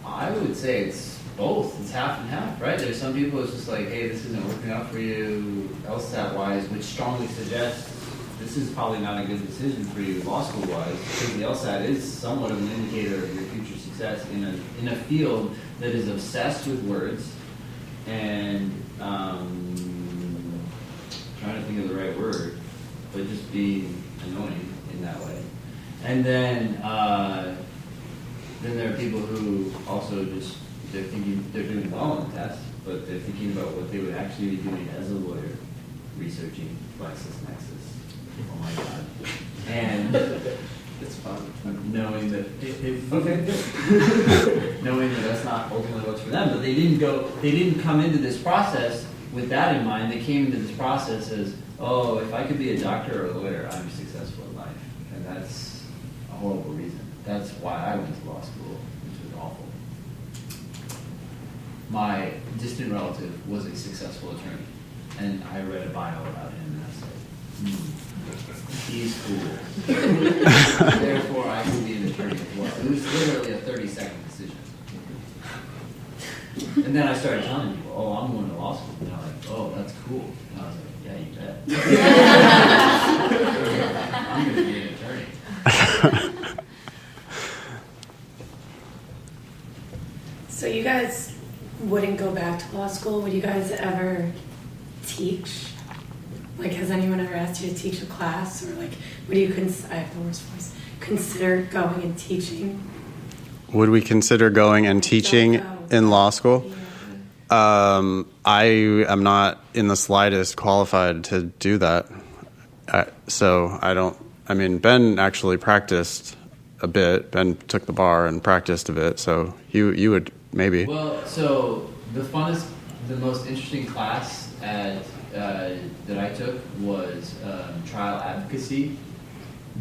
I would say it's both. It's half and half, right? There's some people it's just like, hey, this isn't working out for you LSAT-wise, which strongly suggests this is probably not a good decision for you law school-wise, because the LSAT is somewhat of an indicator of your future success in a field that is obsessed with words and trying to think of the right word, but just being annoying in that way. And then there are people who also just, they're thinking they're doing well on the test, but they're thinking about what they would actually be doing as a lawyer, researching LexisNexis. Oh my God. And it's fun. Knowing that, knowing that that's not ultimately what's for them, but they didn't come into this process with that in mind. They came into this process as, oh, if I could be a doctor or a lawyer, I'm successful in life. And that's a horrible reason. That's why I went to law school, which was awful. My distant relative was a successful attorney, and I read a bio about him, and I said, he's cool. Therefore, I can be an attorney as well. It was literally a 30-second decision. And then I started telling people, oh, I'm going to law school. And they're like, oh, that's cool. And I was like, yeah, you bet. I'm going to be an attorney. So you guys wouldn't go back to law school? Would you guys ever teach? Like, has anyone ever asked you to teach a class? Or like, would you consider going and teaching? Would we consider going and teaching in law school? Yeah. I am not in the slightest qualified to do that. So I don't, I mean, Ben actually practiced a bit. Ben took the bar and practiced a bit. So you would maybe. Well, so the most interesting class that I took was trial advocacy,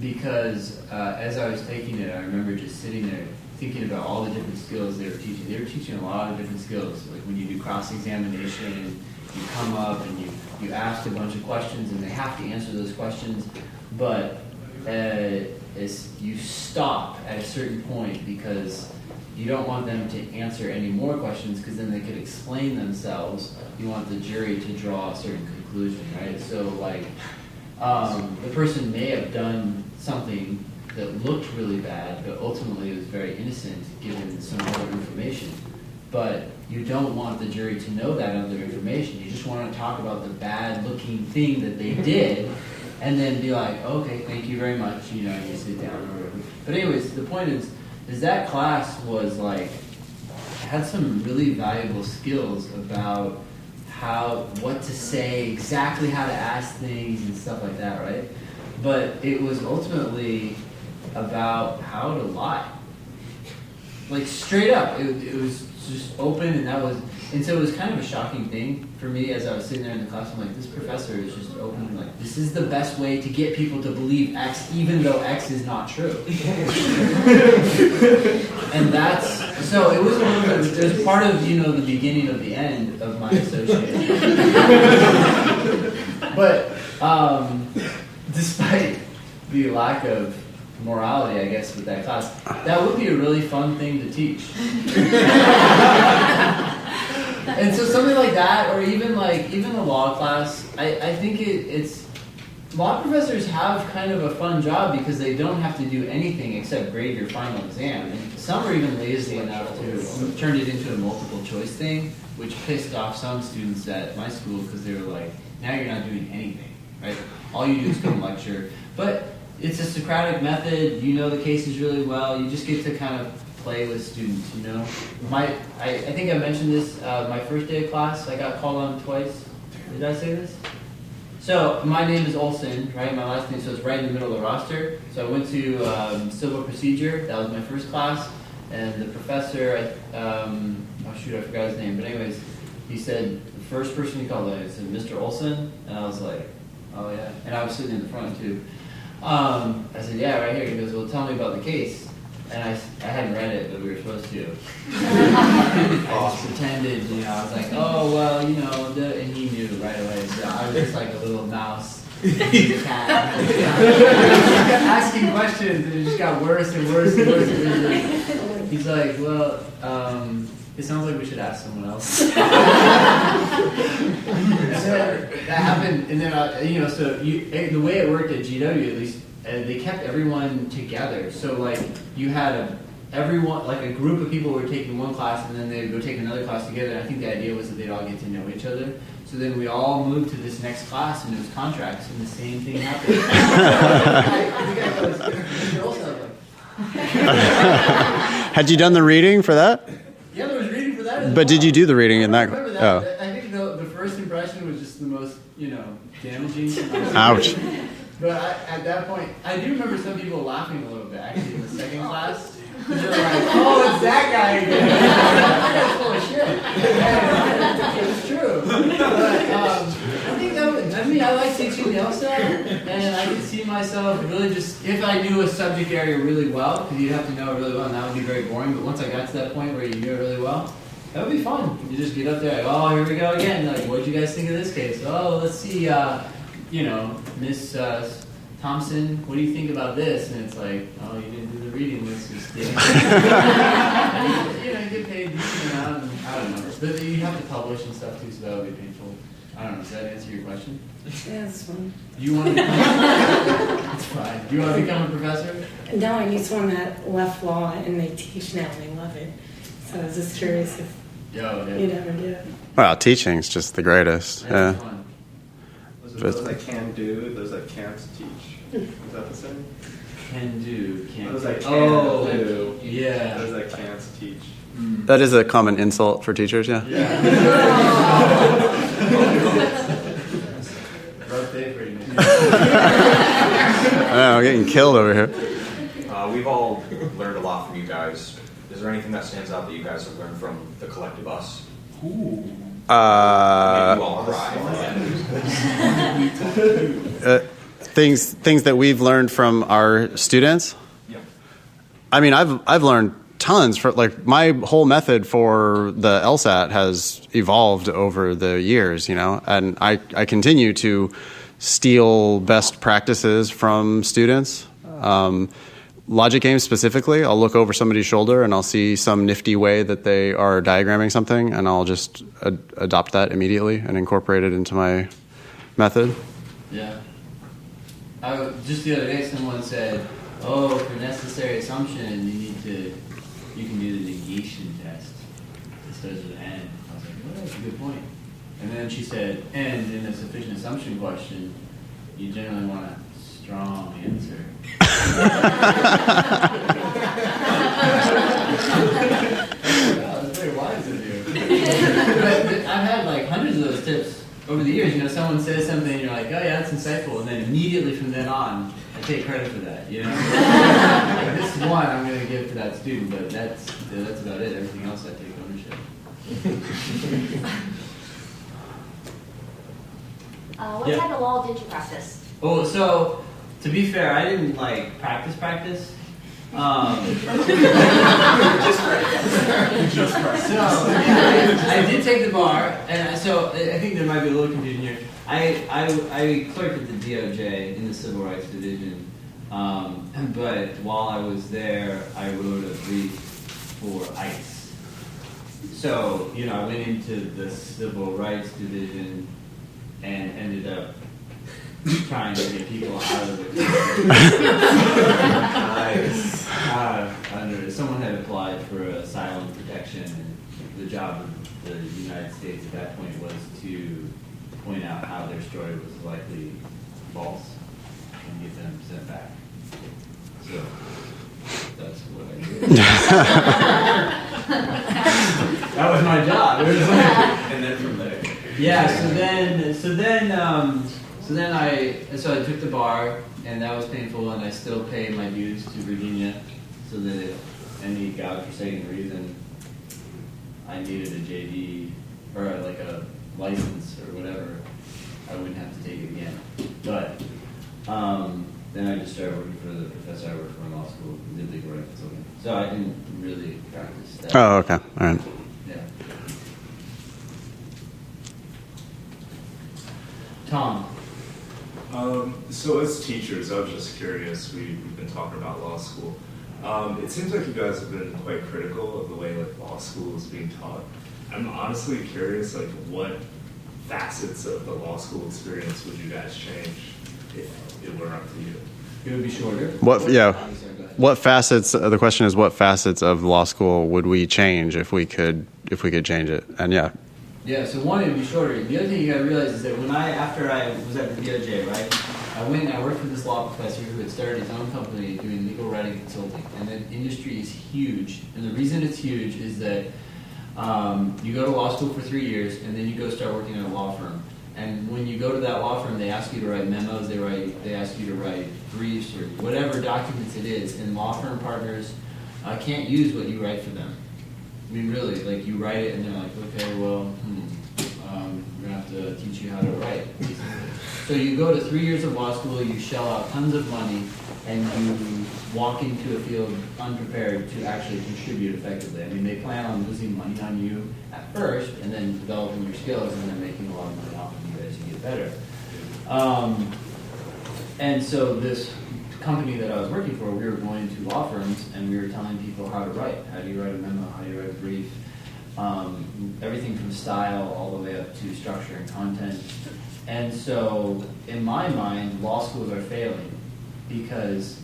because as I was taking it, I remember just sitting there thinking about all the different skills they were teaching. They were teaching a lot of different skills, like when you do cross-examination, you come up and you ask a bunch of questions and they have to answer those questions, but you stop at a certain point because you don't want them to answer any more questions, because then they could explain themselves. You want the jury to draw a certain conclusion, right? So like the person may have done something that looked really bad, but ultimately it was very innocent given some other information. But you don't want the jury to know that other information. You just want to talk about the bad-looking thing that they did, and then be like, okay, thank you very much, and you sit down or whatever. But anyways, the point is that class was like, had some really valuable skills about what to say, exactly how to ask things and stuff like that, right? But it was ultimately about how to lie. Like straight up, it was just open, and so it was kind of a shocking thing for me as I was sitting there in the class. I'm like, this professor is just open, like, this is the best way to get people to believe X, even though X is not true. And so it was a little bit, it was part of, the beginning of the end of my association. But despite the lack of morality, I guess, with that class, that would be a really fun thing to teach. And so something like that, or even the law class, I think it's law professors have kind of a fun job because they don't have to do anything except grade your final exam. And some are even lazy enough to turn it into a multiple choice thing, which pissed off some students at my school because they were like, now you're not doing anything, right? All you do is come lecture. But it's a Socratic method, you know the cases really well, you just get to kind of play with students, I think I mentioned this, my first day of class, I got called on twice. Did I say this? So, my name is Olson, right, my last name, so it's right in the middle of the roster. So I went to civil procedure, that was my first class, and the professor, I forgot his name, but anyways, he said, the first person he called, he said, Mr. Olson, and I was like, oh yeah, and I was sitting in the front too. I said, yeah, right here. He goes, well, tell me about the case. and I hadn't read it, but we were supposed to. I just pretended, you know, I was like, oh, well, you know, and he knew right away. So I was just like a little mouse. Cat. Asking questions, and it just got worse and worse and worse. And he's like, well, it sounds like we should ask someone else. So that happened, and then you know, so the way it worked at GW at least, they kept everyone together. So like you had everyone, like a group of people were taking one class, and then they would go take another class together. And I think the idea was that they'd all get to know each other. So then we all moved to this next class, and it was contracts, and the same thing happened. Had you done the reading for that? Yeah, there was reading for that as But did you do the reading in that? I remember that. Oh. I think the first impression was just the most, you know, damaging. Ouch. But at that point, I do remember some people laughing a little bit, actually, in the second class. They're like, oh, it's that guy again. That guy's full of shit. It was true. But I think that was, I mean, I like teaching the LSAT, and I could see myself really just, if I knew a subject area really well, because you'd have to know it really well, and that would be very boring, but once I got to that point where you knew it really well, that would be fun. You just get up there, like, oh, here we go again. Like, what'd you guys think of this case? Oh, let's see, you know, Miss Thompson, what do you think about this? And it's like, oh, you didn't do the reading list, you stayed. You know, you get paid decent amount, and I don't know. But you have to publish and stuff too, so that would be painful. I don't know, does that answer your question? Yeah, that's fun. Do you want to It's fine. Do you want to become a professor? No, I knew someone that left law and they teach now and they love it. So I was just curious if you'd ever do it. Well, teaching's just the greatest. Yeah. Yeah. Those that can do, those that can't teach. Is that the same? Can do, can't Those do. that can do. Yeah. Those that can't teach. That is a common insult for teachers, yeah. Rough day for you. I know, I'm getting killed over here. We've all learned a lot from you guys. Is there anything that stands out that you guys have learned from the collective us? Ooh. Maybe you all cry. Things that we've learned from our students. Yeah. I mean, I've learned tons. For like my whole method for the LSAT has evolved over the years, you know, and I continue to steal best practices from students. Logic games specifically, I'll look over somebody's shoulder and I'll see some nifty way that they are diagramming something, and I'll just adopt that immediately and incorporate it into my method. Yeah. Just the other day, someone said, "Oh, for necessary assumption, you can do the negation test. It starts with and." I was like, "Oh, that's a good point." And then she said, "And in a sufficient assumption question, you generally want a strong answer." Wow, that's very wise of you. But I've had like hundreds of those tips over the years. You know, someone says something and you're like, oh yeah, that's insightful, and then immediately from then on, I take credit for that, you know? Like, this one I'm going to give to that student, but that's about it. Everything else I take ownership. What type of law did you practice? Oh, so to be fair, I didn't like practice. So yeah, I did take the bar, and so I think there might be a little confusion here. I clerked at the DOJ in the Civil Rights Division, but while I was there, I wrote a brief for ICE. So, you know, I went into the Civil Rights Division and ended up trying to get people out of the country. Nice. Someone had applied for asylum protection, and the job of the United States at that point was to point out how their story was likely false and get them sent back. So that's what I did. That was my job. It was like, And then from there. yeah. So I took the bar, and that was painful, and I still pay my dues to Virginia, so that if any godforsaken reason I needed a JD or like a license or whatever, I wouldn't have to take it again. But Then I just started working for the professor I worked for in law school, who did legal writing consulting. So I didn't really practice that. Oh, okay. All right. Yeah. Tom. So as teachers, I was just curious, we've been talking about law school. It seems like you guys have been quite critical of the way like law school is being taught. I'm honestly curious, like what facets of the law school experience would you guys change if it were up to you? It would be shorter. What facets? The question is, what facets of law school would we change if we could change it? And yeah. Yeah, so one, it would be shorter. The other thing you gotta realize is that after I was at the DOJ, right, I went and I worked for this law professor who had started his own company doing legal writing consulting. And the industry is huge. And the reason it's huge is that you go to law school for 3 years and then you go start working at a law firm. And when you go to that law firm, they ask you to write memos, they ask you to write briefs or whatever documents it is. And law firm partners can't use what you write for them. I mean, really, like you write it and they're like, okay, well, we're gonna have to teach you how to write. So you go to 3 years of law school, you shell out tons of money, and you walk into a field unprepared to actually contribute effectively. I mean, they plan on losing money on you at first, and then developing your skills, and then making a lot of money off of you as you get better. And so this company that I was working for, we were going to law firms, and we were telling people how to write. How do you write a memo? How do you write a brief? Everything from style all the way up to structure and content. And so, in my mind, law schools are failing because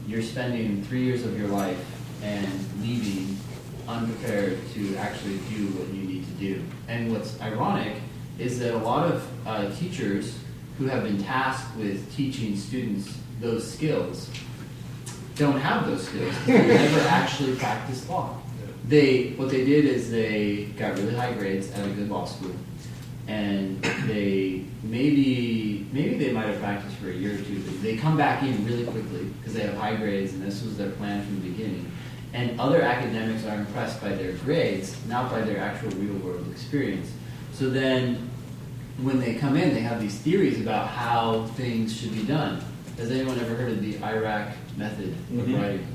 you're spending 3 years of your life and leaving unprepared to actually do what you need to do. And what's ironic is that a lot of teachers who have been tasked with teaching students those skills don't have those skills. They never actually practiced law. What they did is they got really high grades at a good law school, and they maybe they might have practiced for a year or two, but they come back in really quickly because they have high grades, and this was their plan from the beginning. And other academics are impressed by their grades, not by their actual real-world experience. So then, when they come in, they have these theories about how things should be done. Has anyone ever heard of the IRAC method of writing?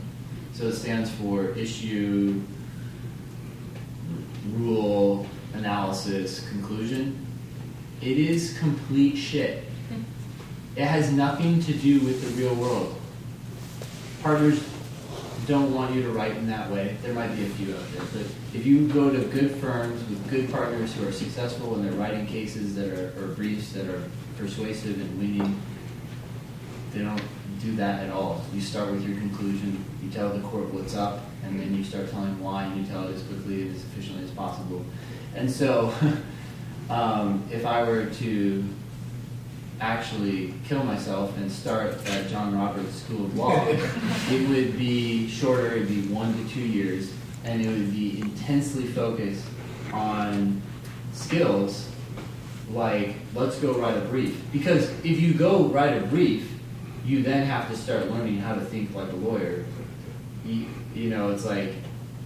So it stands for issue, rule, analysis, conclusion. It is complete shit. It has nothing to do with the real world. Partners don't want you to write in that way. There might be a few out there, but if you go to good firms with good partners who are successful and they're writing cases that are briefs that are persuasive and winning, they don't do that at all. You start with your conclusion, you tell the court what's up, and then you start telling why, and you tell it as quickly and as efficiently as possible. And so, if I were to actually kill myself and start at John Roberts School of Law, it would be shorter, it would be 1 to 2 years, and it would be intensely focused on skills like, let's go write a brief. Because if you go write a brief, you then have to start learning how to think like a lawyer. You know, it's like,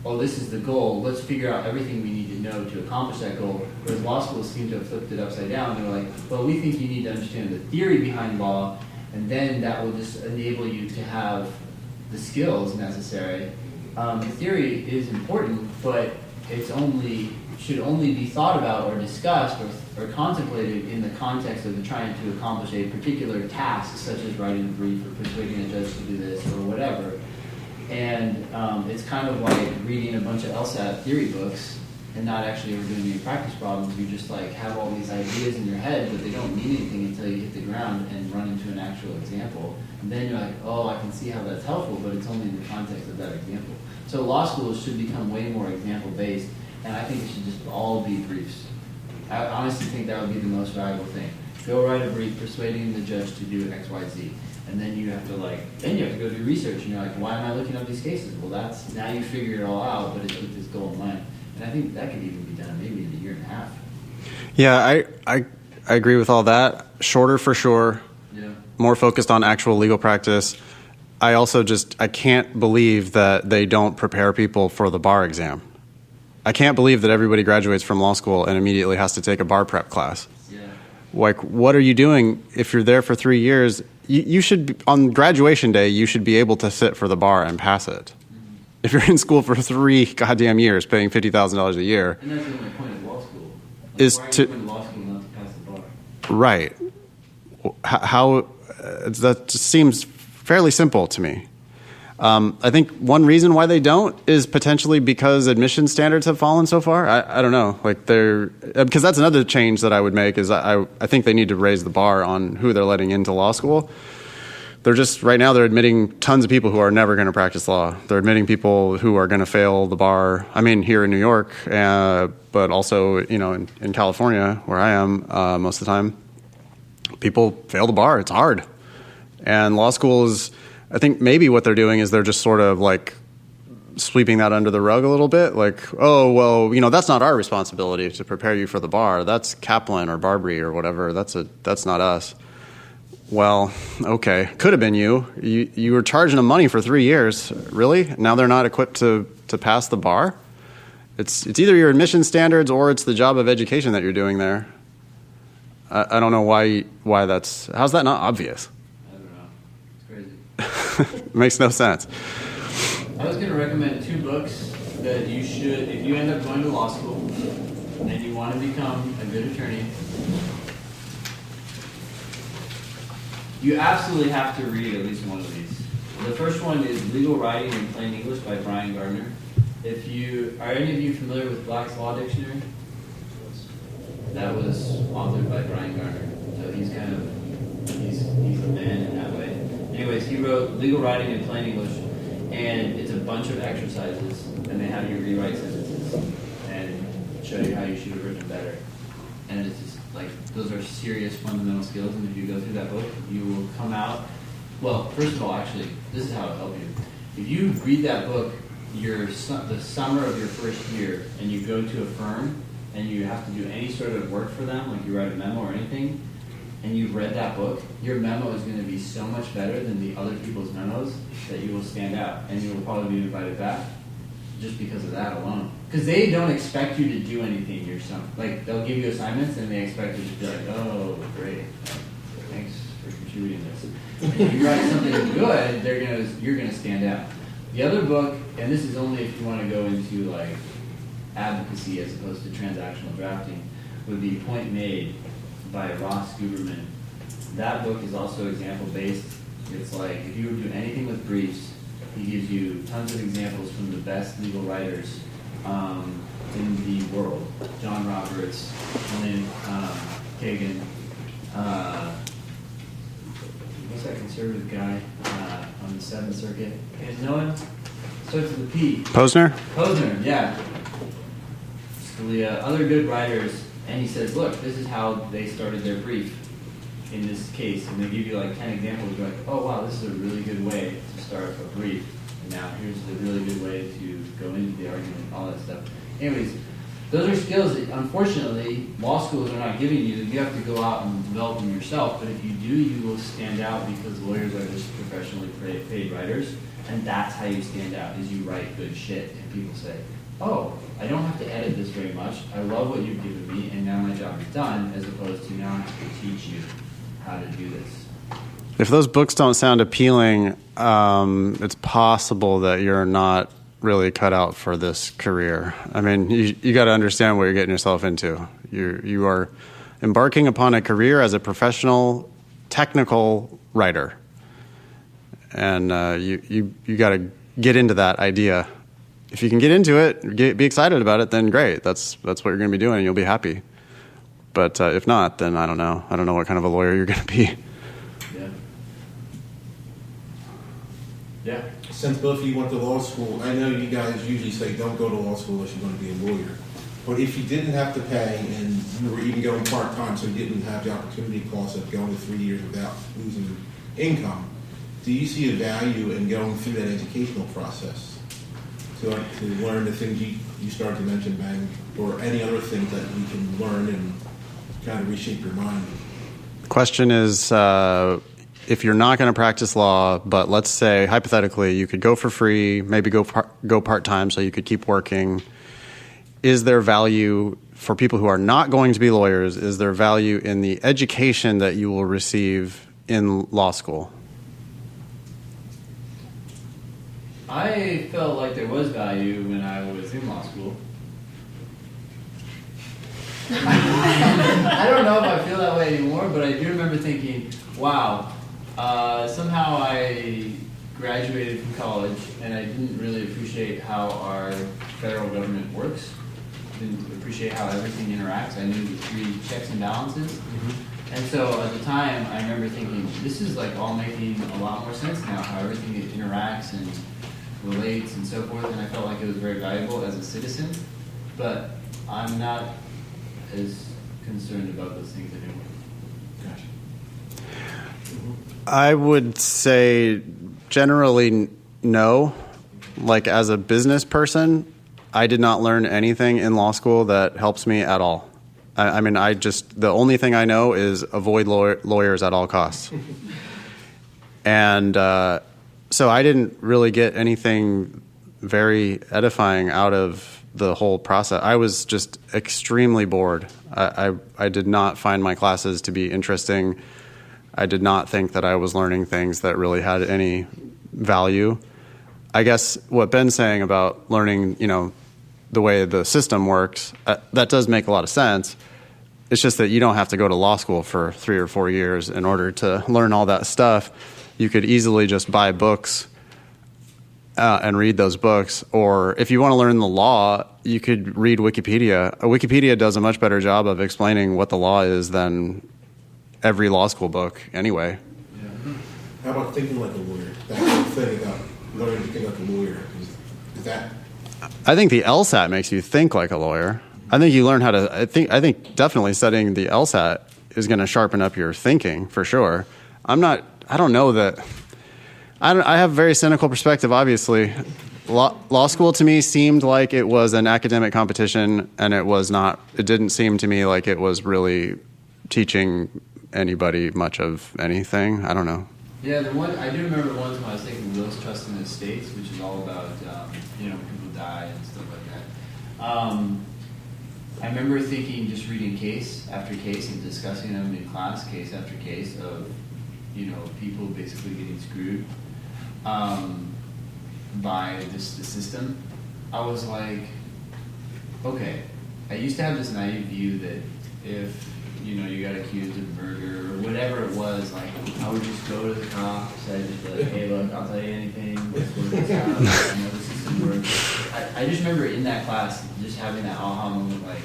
oh, this is the goal. Let's figure out everything we need to know to accomplish that goal. Whereas law schools seem to have flipped it upside down. They're like, well, we think you need to understand the theory behind law, and then that will just enable you to have the skills necessary. The theory is important, but should only be thought about or discussed or contemplated in the context of trying to accomplish a particular task, such as writing a brief or persuading a judge to do this or whatever. And it's kind of like reading a bunch of LSAT theory books and not actually ever doing any practice problems. You just like have all these ideas in your head, but they don't mean anything until you hit the ground and run into an actual example. And then you're like, oh, I can see how that's helpful, but it's only in the context of that example. So law schools should become way more example-based, and I think it should just all be briefs. I honestly think that would be the most valuable thing. Go write a brief persuading the judge to do X, Y, Z. And then you have to go do research, and you're like, why am I looking up these cases? Well, now you figure it all out, but it's with this goal in mind. And I think that could even be done maybe in a year and a half. Yeah, I agree with all that. Shorter for sure. Yeah. More focused on actual legal practice. I also I can't believe that they don't prepare people for the bar exam. I can't believe that everybody graduates from law school and immediately has to take a bar prep class. Yeah. Like, what are you doing? If you're there for 3 years, you should, on graduation day, you should be able to sit for the bar and pass it. If you're in school for 3 goddamn years, paying $50,000 a year, And that's the only point of law school. Is Why are to- you going to law school not to pass the bar? right? How that just seems fairly simple to me. I think one reason why they don't is potentially because admission standards have fallen so far. I don't know, like because that's another change that I would make is I think they need to raise the bar on who they're letting into law school. They're just right now they're admitting tons of people who are never going to practice law. They're admitting people who are going to fail the bar. I mean, here in New York, but also in California where I am most of the time, people fail the bar. It's hard, and law school is. I think maybe what they're doing is they're just sort of like sweeping that under the rug a little bit. Like, oh, well, that's not our responsibility to prepare you for the bar. That's Kaplan or Barbary or whatever. That's not us. Well, okay. Could have been you. You were charging them money for 3 years. Really? Now they're not equipped to pass the bar? It's either your admission standards or it's the job of education that you're doing there. I don't know why that's... How's that not obvious? I don't know. It's crazy. Makes no sense. I was going to recommend 2 books that you should, if you end up going to law school and you want to become a good attorney, you absolutely have to read at least one of these. The first one is Legal Writing in Plain English by Brian Gardner. Are any of you familiar with Black's Law Dictionary? That was authored by Brian Gardner. So he's the man in that way. Anyways, he wrote Legal Writing in Plain English, and it's a bunch of exercises, and they have you rewrite sentences and show you how you should have written better. And it's just like, those are serious fundamental skills, and if you go through that book, you will come out, well, first of all, actually, this is how it'll help you. If you read that book the summer of your first year, and you go to a firm, and you have to do any sort of work for them, like you write a memo or anything, and you've read that book, your memo is going to be so much better than the other people's memos that you will stand out, and you will probably be invited back just because of that alone. Because they don't expect you to do anything yourself. Like, they'll give you assignments, and they expect you to be like, oh, great, thanks for contributing this. And if you write something good, you're going to stand out. The other book, and this is only if you want to go into like advocacy as opposed to transactional drafting, would be Point Made by Ross Guberman. That book is also example-based. It's like, if you were doing anything with briefs, he gives you tons of examples from the best legal writers in the world. John Roberts, Lynn Kagan, what's that conservative guy on the 7th Circuit? You guys know him? Starts with a P. Posner? Posner, yeah. Scalia, other good writers, and he says, look, this is how they started their brief in this case, and they give you like 10 examples. You're like, oh wow, this is a really good way to start a brief, and now here's the really good way to go into the argument, all that stuff. Anyways, those are skills that unfortunately law schools are not giving you. You have to go out and develop them yourself, but if you do, you will stand out because lawyers are just professionally paid writers, and that's how you stand out, is you write good shit, and people say, oh, I don't have to edit this very much. I love what you've given me, and now my job is done, as opposed to now I have to teach you how to do this. If those books don't sound appealing, it's possible that you're not really cut out for this career. I mean, you got to understand what you're getting yourself into. You are embarking upon a career as a professional, technical writer, and you got to get into that idea. If you can get into it, be excited about it, then great. That's what you're going to be doing, and you'll be happy. But if not, then I don't know. I don't know what kind of a lawyer you're going to be. Yeah. Since both of you went to law school, I know you guys usually say don't go to law school unless you're going to be a lawyer. But if you didn't have to pay and you were even going part-time, so you didn't have the opportunity cost of going to 3 years without losing income, do you see a value in going through that educational process to learn the things you started to mention, Bang, or any other things that we can learn and kind of reshape your mind? The question is, if you're not going to practice law, but let's say, hypothetically, you could go for free, maybe go part-time so you could keep working, is there value for people who are not going to be lawyers? Is there value in the education that you will receive in law school? I felt like there was value when I was in law school. I don't know if I feel that way anymore, but I do remember thinking, wow, somehow I graduated from college and I didn't really appreciate how our federal government works. Didn't appreciate how everything interacts. I knew the 3 checks and balances. And so at the time, I remember thinking, this is like all making a lot more sense now, how everything interacts and relates and so forth, and I felt like it was very valuable as a citizen, but I'm not as concerned about those things anymore. I would say generally no. Like as a business person, I did not learn anything in law school that helps me at all. I mean, the only thing I know is avoid lawyers at all costs. And so I didn't really get anything very edifying out of the whole process. I was just extremely bored. I did not find my classes to be interesting. I did not think that I was learning things that really had any value. I guess what Ben's saying about learning, the way the system works, that does make a lot of sense. It's just that you don't have to go to law school for 3 or 4 years in order to learn all that stuff. You could easily just buy books and read those books. Or if you want to learn the law, you could read Wikipedia. Wikipedia does a much better job of explaining what the law is than every law school book anyway. Yeah. How about thinking like a lawyer? That whole thing about learning to think like a lawyer. Is that... I think the LSAT makes you think like a lawyer. I think you learn how to... I think definitely studying the LSAT is going to sharpen up your thinking, for sure. I don't know that... I have a very cynical perspective, obviously. Law school to me seemed like it was an academic competition, and it didn't seem to me like it was really teaching anybody much of anything. I don't know. Yeah, I do remember ones when I was taking wills, trust, and estates, which is all about, people die and stuff like that. I remember thinking, just reading case after case and discussing them in class, case after case of, people basically getting screwed by the system. I was like, okay, I used to have this naive view that if you got accused of murder or whatever it was, like I would just go to the cops. I'd just be like, hey, look, I'll tell you anything. Let's work this out. I know the system works. I just remember in that class just having that aha moment, like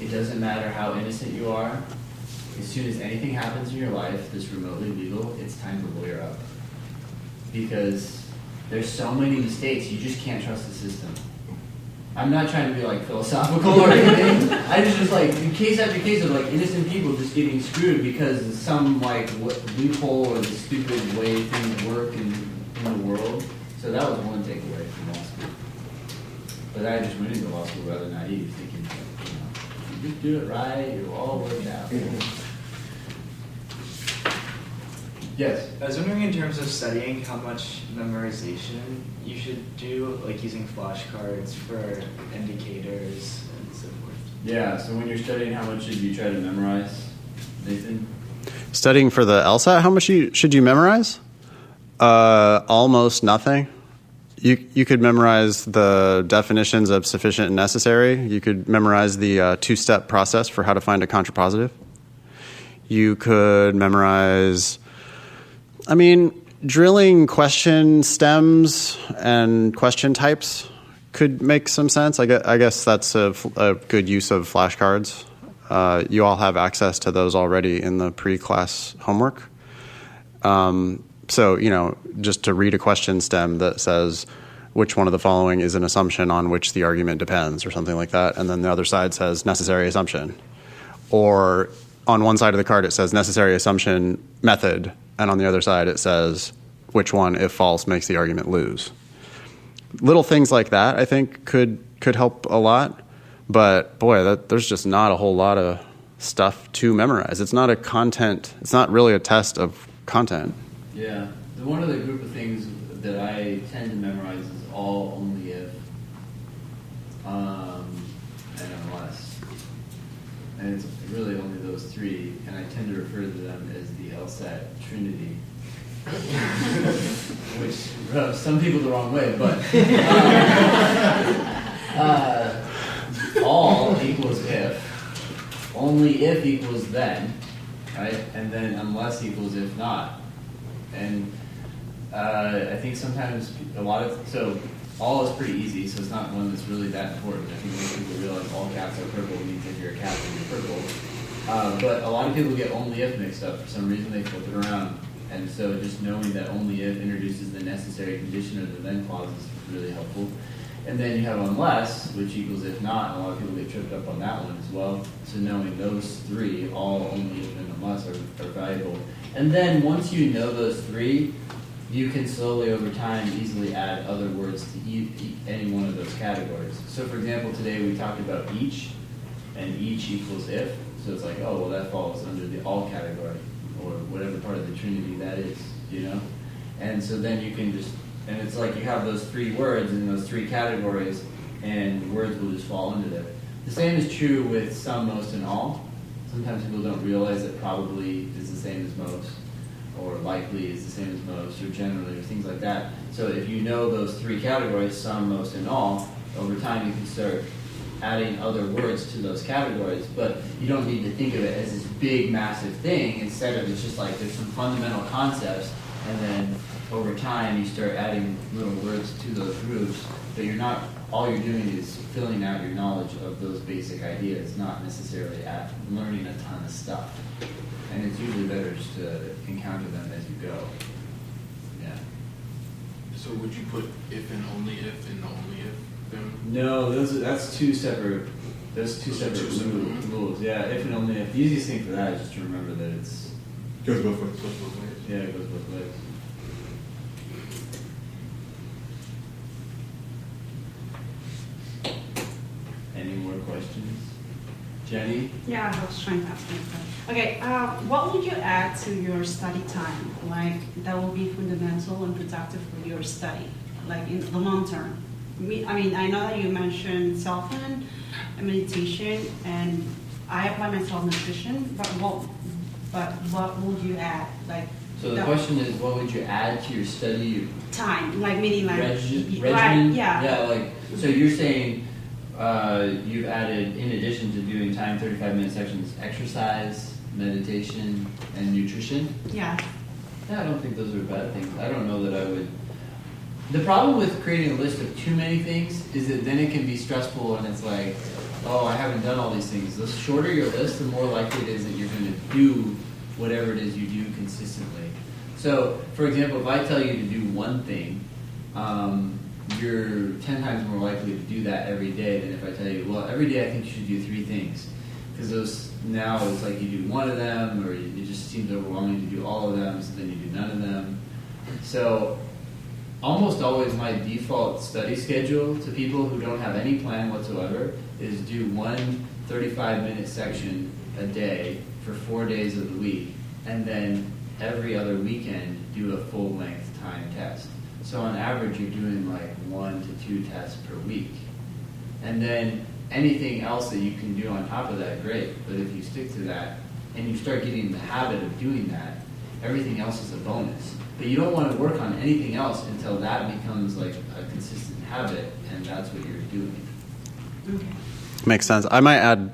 it doesn't matter how innocent you are. As soon as anything happens in your life that's remotely legal, it's time to lawyer up. Because there's so many mistakes, you just can't trust the system. I'm not trying to be like philosophical or anything. I just like case after case of like innocent people just getting screwed because of some like loophole or the stupid way things work in the world. So that was one takeaway from law school. But I just went into law school rather naive, thinking if you just do it right, it'll all work out. Yes. I was wondering in terms of studying how much memorization you should do, like using flashcards for indicators and so forth. Yeah, so when you're studying, how much should you try to memorize, Nathan? Studying for the LSAT, how much should you memorize? Almost nothing. You could memorize the definitions of sufficient and necessary. You could memorize the two-step process for how to find a contrapositive. You could memorize... drilling question stems and question types could make some sense. I guess that's a good use of flashcards. You all have access to those already in the pre-class homework. So, just to read a question stem that says which one of the following is an assumption on which the argument depends or something like that, and then the other side says necessary assumption. Or on one side of the card it says necessary assumption method, and on the other side it says which one, if false, makes the argument lose. Little things like that, I think, could help a lot. But boy, there's just not a whole lot of stuff to memorize. It's not really a test of content. Yeah. One of the group of things that I tend to memorize is all, only if, and unless. And it's really only those those three, and I tend to refer to them as the LSAT Trinity, which rubs some people the wrong way, but all equals if, only if equals then, right? And then unless equals if not. And I think sometimes so all is pretty easy, so it's not one that's really that important. I think most people realize all caps are purple means if you're a cap, then you're purple. But a lot of people get only if mixed up. For some reason, they flip it around. And so just knowing that only if introduces the necessary condition or the then clause is really helpful. And then you have unless, which equals if not, and a lot of people get tripped up on that one as well. So knowing those three, all, only if, and unless, are valuable. And then once you know those three, you can slowly over time easily add other words to any one of those categories. So for example, today we talked about each, and each equals if. So it's like, oh, well, that falls under the all category, or whatever part of the Trinity that is, you know? And so then you can just, and it's like you have those three words in those three categories, and words will just fall into there. The same is true with some, most, and all. Sometimes people don't realize that probably is the same as most, or likely is the same as most, or generally, or things like that. So if you know those three categories, some, most, and all, over time you can start adding other words to those categories, but you don't need to think of it as this big, massive thing. Instead of it's just like there's some fundamental concepts, and then over time you start adding little words to those groups, but all you're doing is filling out your knowledge of those basic ideas, not necessarily learning a ton of stuff. And it's usually better just to encounter them as you go. Yeah. So would you put if and only if in the only if then? No, that's two separate. Those two separate rules. Yeah, if and only if. The easiest thing for that is just to remember that it's Goes both ways. yeah, it goes both ways. Any more questions? Jenny? Yeah, I was trying to ask you. Okay, what would you add to your study time? Like, that will be fundamental and productive for your study, like in the long term. I mean, I know that you mentioned self-learn and meditation, and I apply myself nutrition, but what would you add? Like, So the question is, what would you add to your study time, like meaning like regimen? right, yeah. Yeah, like, so you're saying you've added, in addition to doing time 35-minute sections, exercise, meditation, and nutrition? Yeah. Yeah, I don't think those are bad things. I don't know that I would. The problem with creating a list of too many things is that then it can be stressful, and it's like, oh, I haven't done all these things. The shorter your list, the more likely it is that you're going to do whatever it is you do consistently. So, for example, if I tell you to do one thing, you're 10 times more likely to do that every day than if I tell you, well, every day I think you should do 3 things. Because those, now it's like you do one of them, or it just seems overwhelming to do all of them, so then you do none of them. So, almost always my default study schedule to people who don't have any plan whatsoever is do one 35-minute section a day for 4 days of the week, and then every other weekend do a full-length time test. So on average, you're doing like 1 to 2 tests per week. And then anything else that you can do on top of that, great. But if you stick to that and you start getting in the habit of doing that, everything else is a bonus. But you don't want to work on anything else until that becomes like a consistent habit, and that's what you're doing. Okay. Makes sense. I might add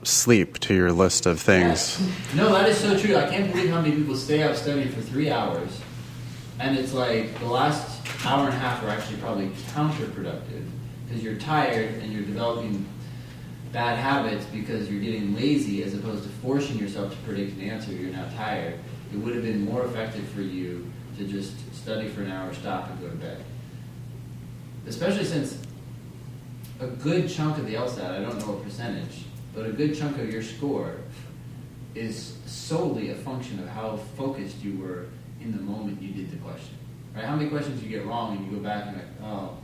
sleep to your list of things. No, that is so true. I can't believe how many people stay up studying for 3 hours, and it's like the last hour and a half are actually probably counterproductive because you're tired and you're developing bad habits because you're getting lazy as opposed to forcing yourself to predict an answer. You're now tired. It would have been more effective for you to just study for an hour, stop, and go to bed. Especially since a good chunk of the LSAT, I don't know what percentage, but a good chunk of your score is solely a function of how focused you were in the moment you did the question. Right? How many questions you get wrong and you go back and like, oh,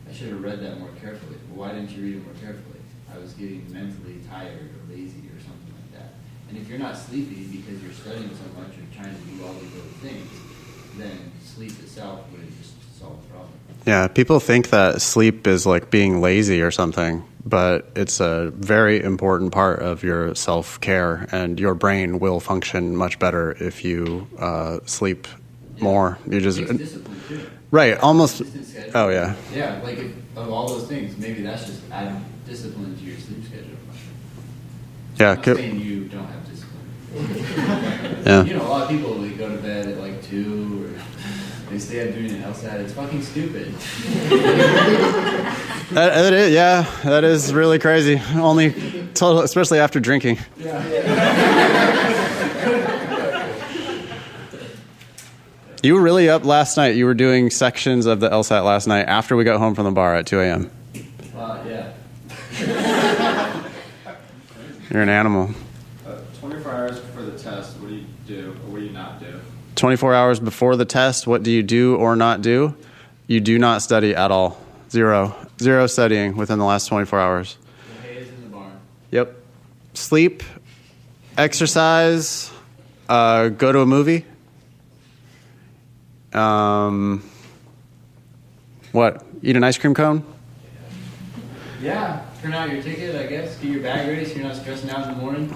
I should have read that more carefully. Well, why didn't you read it more carefully? I was getting mentally tired or lazy or something like that. And if you're not sleepy because you're studying so much or trying to do all these other things, then sleep itself would just solve the problem. Yeah, people think that sleep is like being lazy or something, but it's a very important part of your self-care, and your brain will function much better if you sleep more. You just discipline too. right, almost. Consistent schedule. Oh yeah. Yeah, like of all those things, maybe that's just adding discipline to your sleep schedule. Yeah. I'm not saying you don't have discipline. Yeah. You know, a lot of people, they go to bed at like 2 or they stay up doing an LSAT. It's fucking stupid. That is, yeah, that is really crazy. Only, especially after drinking. You were really up last night. You were doing sections of the LSAT last night after we got home from the bar at 2 a.m. Yeah. You're an animal. 24 hours before the test, what do you do or what do you not do? 24 hours before the test, what do you do or not do? You do not study at all. Zero studying within the last 24 hours. The hay is in the barn. Yep. Sleep, exercise, go to a movie. What? Eat an ice cream cone? Yeah, print out your ticket, I guess. Get your bag ready so you're not stressing out in the morning.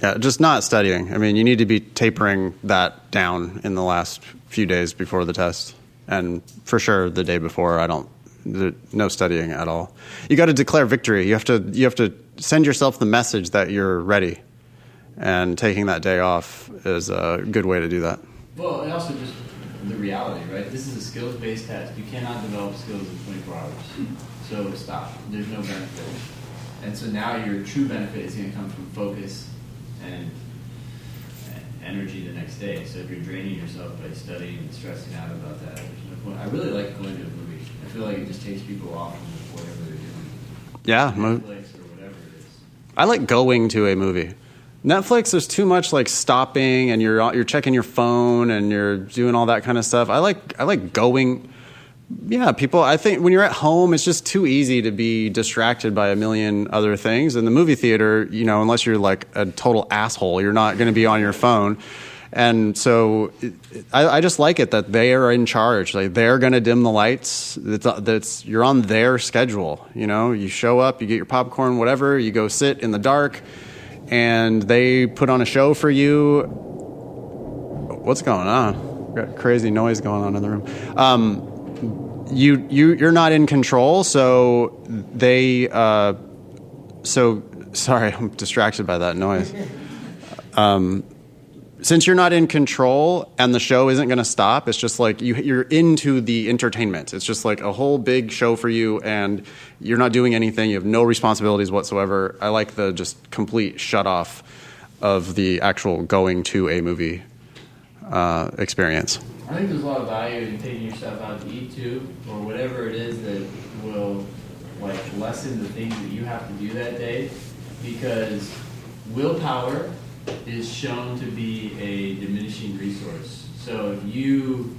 Yeah, just not studying. I mean, you need to be tapering that down in the last few days before the test. And for sure, the day before, no studying at all. You got to declare victory. You have to send yourself the message that you're ready. And taking that day off is a good way to do that. Well, and also just the reality, right? This is a skills-based test. You cannot develop skills in 24 hours. So stop. There's no benefit. And so now your true benefit is going to come from focus and energy the next day. So if you're draining yourself by studying and stressing out about that, there's no point. I really like going to a movie. I feel like it just takes people off from whatever they're doing. Yeah. Netflix or whatever it is. I like going to a movie. Netflix, there's too much like stopping and you're checking your phone and you're doing all that kind of stuff. I like going. Yeah, I think when you're at home, it's just too easy to be distracted by a million other things. In the movie theater, unless you're like a total asshole, you're not going to be on your phone. And so I just like it that they are in charge. Like they're going to dim the lights. You're on their schedule. You show up, you get your popcorn, whatever, you go sit in the dark, and they put on a show for you. What's going on? Got crazy noise going on in the room. You're not in control, so they. Sorry, I'm distracted by that noise. Since you're not in control and the show isn't going to stop, it's just like you're into the entertainment. It's just like a whole big show for you, and you're not doing anything. You have no responsibilities whatsoever. I like the just complete shut off of the actual going to a movie experience. I think there's a lot of value in taking yourself out to eat too, or whatever it is that will lessen the things that you have to do that day, because willpower is shown to be a diminishing resource. So if you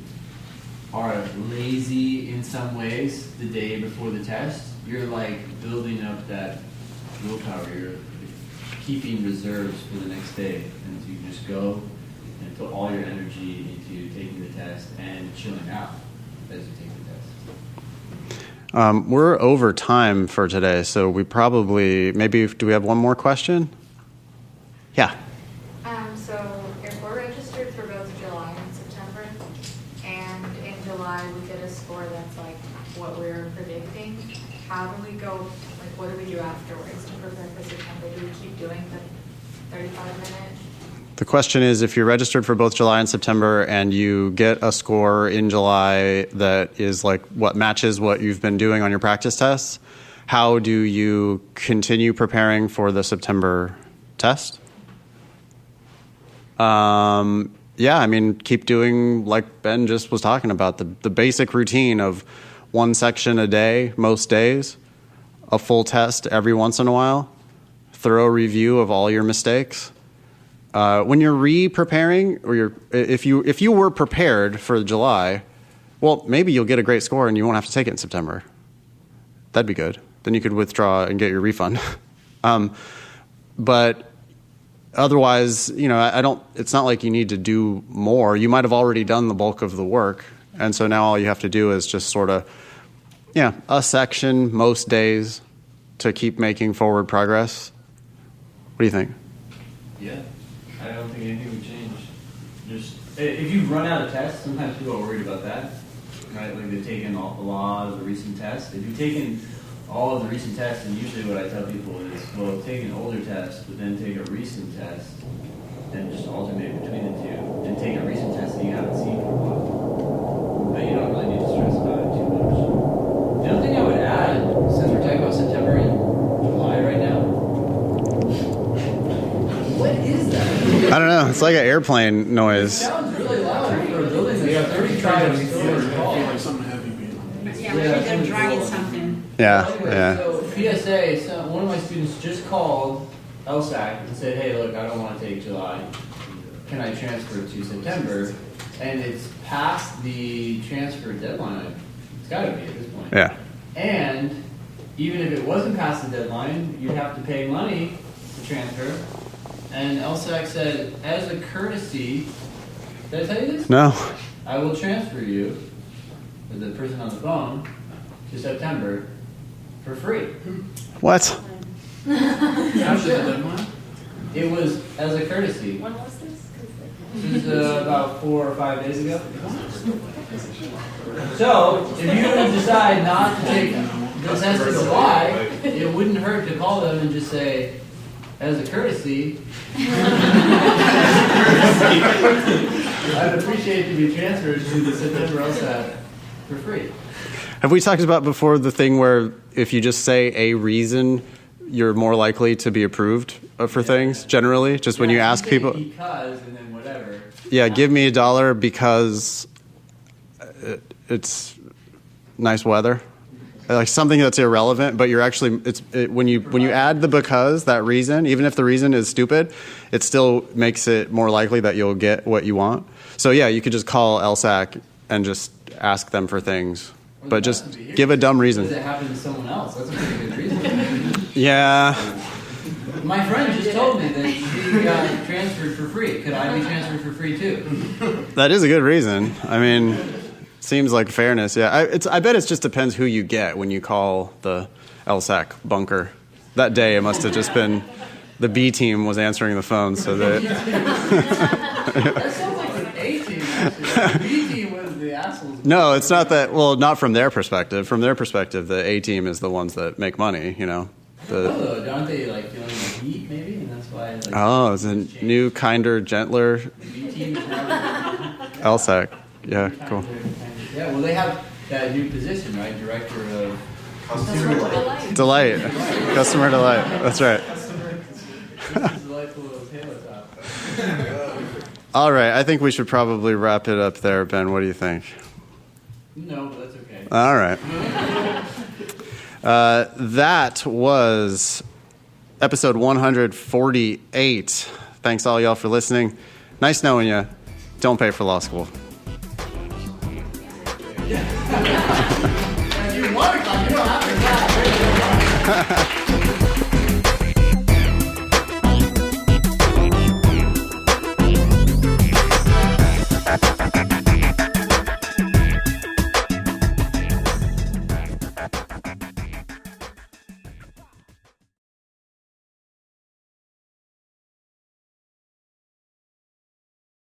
are lazy in some ways the day before the test, you're building up that willpower. You're keeping reserves for the next day, and so you just go and put all your energy into taking the test and chilling out as you take the test. We're over time for today, so we probably, do we have one more question? Yeah. So if we're registered for both July and September, and in July we get a score that's like what we're predicting, how do we go, what do we do afterwards to prepare for September? Do we keep doing the 35-minute? The question is, if you're registered for both July and September and you get a score in July that is what matches what you've been doing on your practice tests, how do you continue preparing for the September test? Keep doing like Ben just was talking about, the basic routine of one section a day, most days, a full test every once in a while, thorough review of all your mistakes. When you're re-preparing, or if you were prepared for July, well, maybe you'll get a great score and you won't have to take it in September. That'd be good. Then you could withdraw and get your refund. But otherwise, it's not like you need to do more. You might have already done the bulk of the work, and so now all you have to do is just sort of, a section most days, to keep making forward progress? What do you think? Yeah, I don't think anything would change. Just if you run out of tests, sometimes people are worried about that, right? Like they've taken a lot of the recent tests. If you've taken all of the recent tests, and usually what I tell people is, well, take an older test, but then take a recent test, then just alternate between the two, and take a recent test that you haven't seen for a while. But you don't really need to stress about it too much. The other thing I would add, since we're talking about September and July right now, what is that? I don't know. It's like an airplane noise. It sounds really loud for a building that you have 30 tribes. I feel like something heavy being on it. Yeah, maybe they're dragging something. Yeah, Anyway, yeah. So PSA, so one of my students just called LSAT and said, hey, look, I don't want to take July. Can I transfer to September? And it's past the transfer deadline. It's got to be at this point. Yeah. And even if it wasn't past the deadline, you'd have to pay money to transfer. And LSAC said, as a courtesy, did I tell you this? No. I will transfer you, with the person on the phone, to September for free. What? After the deadline? It was as a courtesy. When was this? It was about 4 or 5 days ago. So, if you decide not to take the test in July, it wouldn't hurt to call them and just say, as a courtesy, I'd appreciate to be transferred to the September LSAT for free. Have we talked about before the thing where if you just say a reason, you're more likely to be approved for things, generally? Just when you ask people... Because, and then whatever. Yeah, give me $1 because it's nice weather. Like something that's irrelevant, but you're actually when you add the because, that reason, even if the reason is stupid, it still makes it more likely that you'll get what you want. So yeah, you could just call LSAC and just ask them for things, but just give a dumb reason. Because it happened to someone else. That's a pretty good reason. Yeah. My friend just told me that he got transferred for free. Could I be transferred for free too? That is a good reason. I mean, seems like fairness. Yeah, I bet it just depends who you get when you call the LSAC bunker. That day, it must have just been the B team was answering the phone, so that. That sounds like an A team. Actually. The B team was the assholes. No, it's not that. Well, not from their perspective. From their perspective, the A team is the ones that make money. You know. Aren't they like feeling the heat maybe, and that's why? Like, Oh, it's a new, kinder, gentler the B team is now LSAC. Yeah, cool. Yeah, well, they have that new position, right? Director of Delight. Customer delight. That's right. delightful tabletop. All right, I think we should probably wrap it up there, Ben. What do you think? No, but that's okay. All right. That was episode 148. Thanks all y'all for listening. Nice knowing you. Don't pay for law school. If you want to come, you don't have to clap.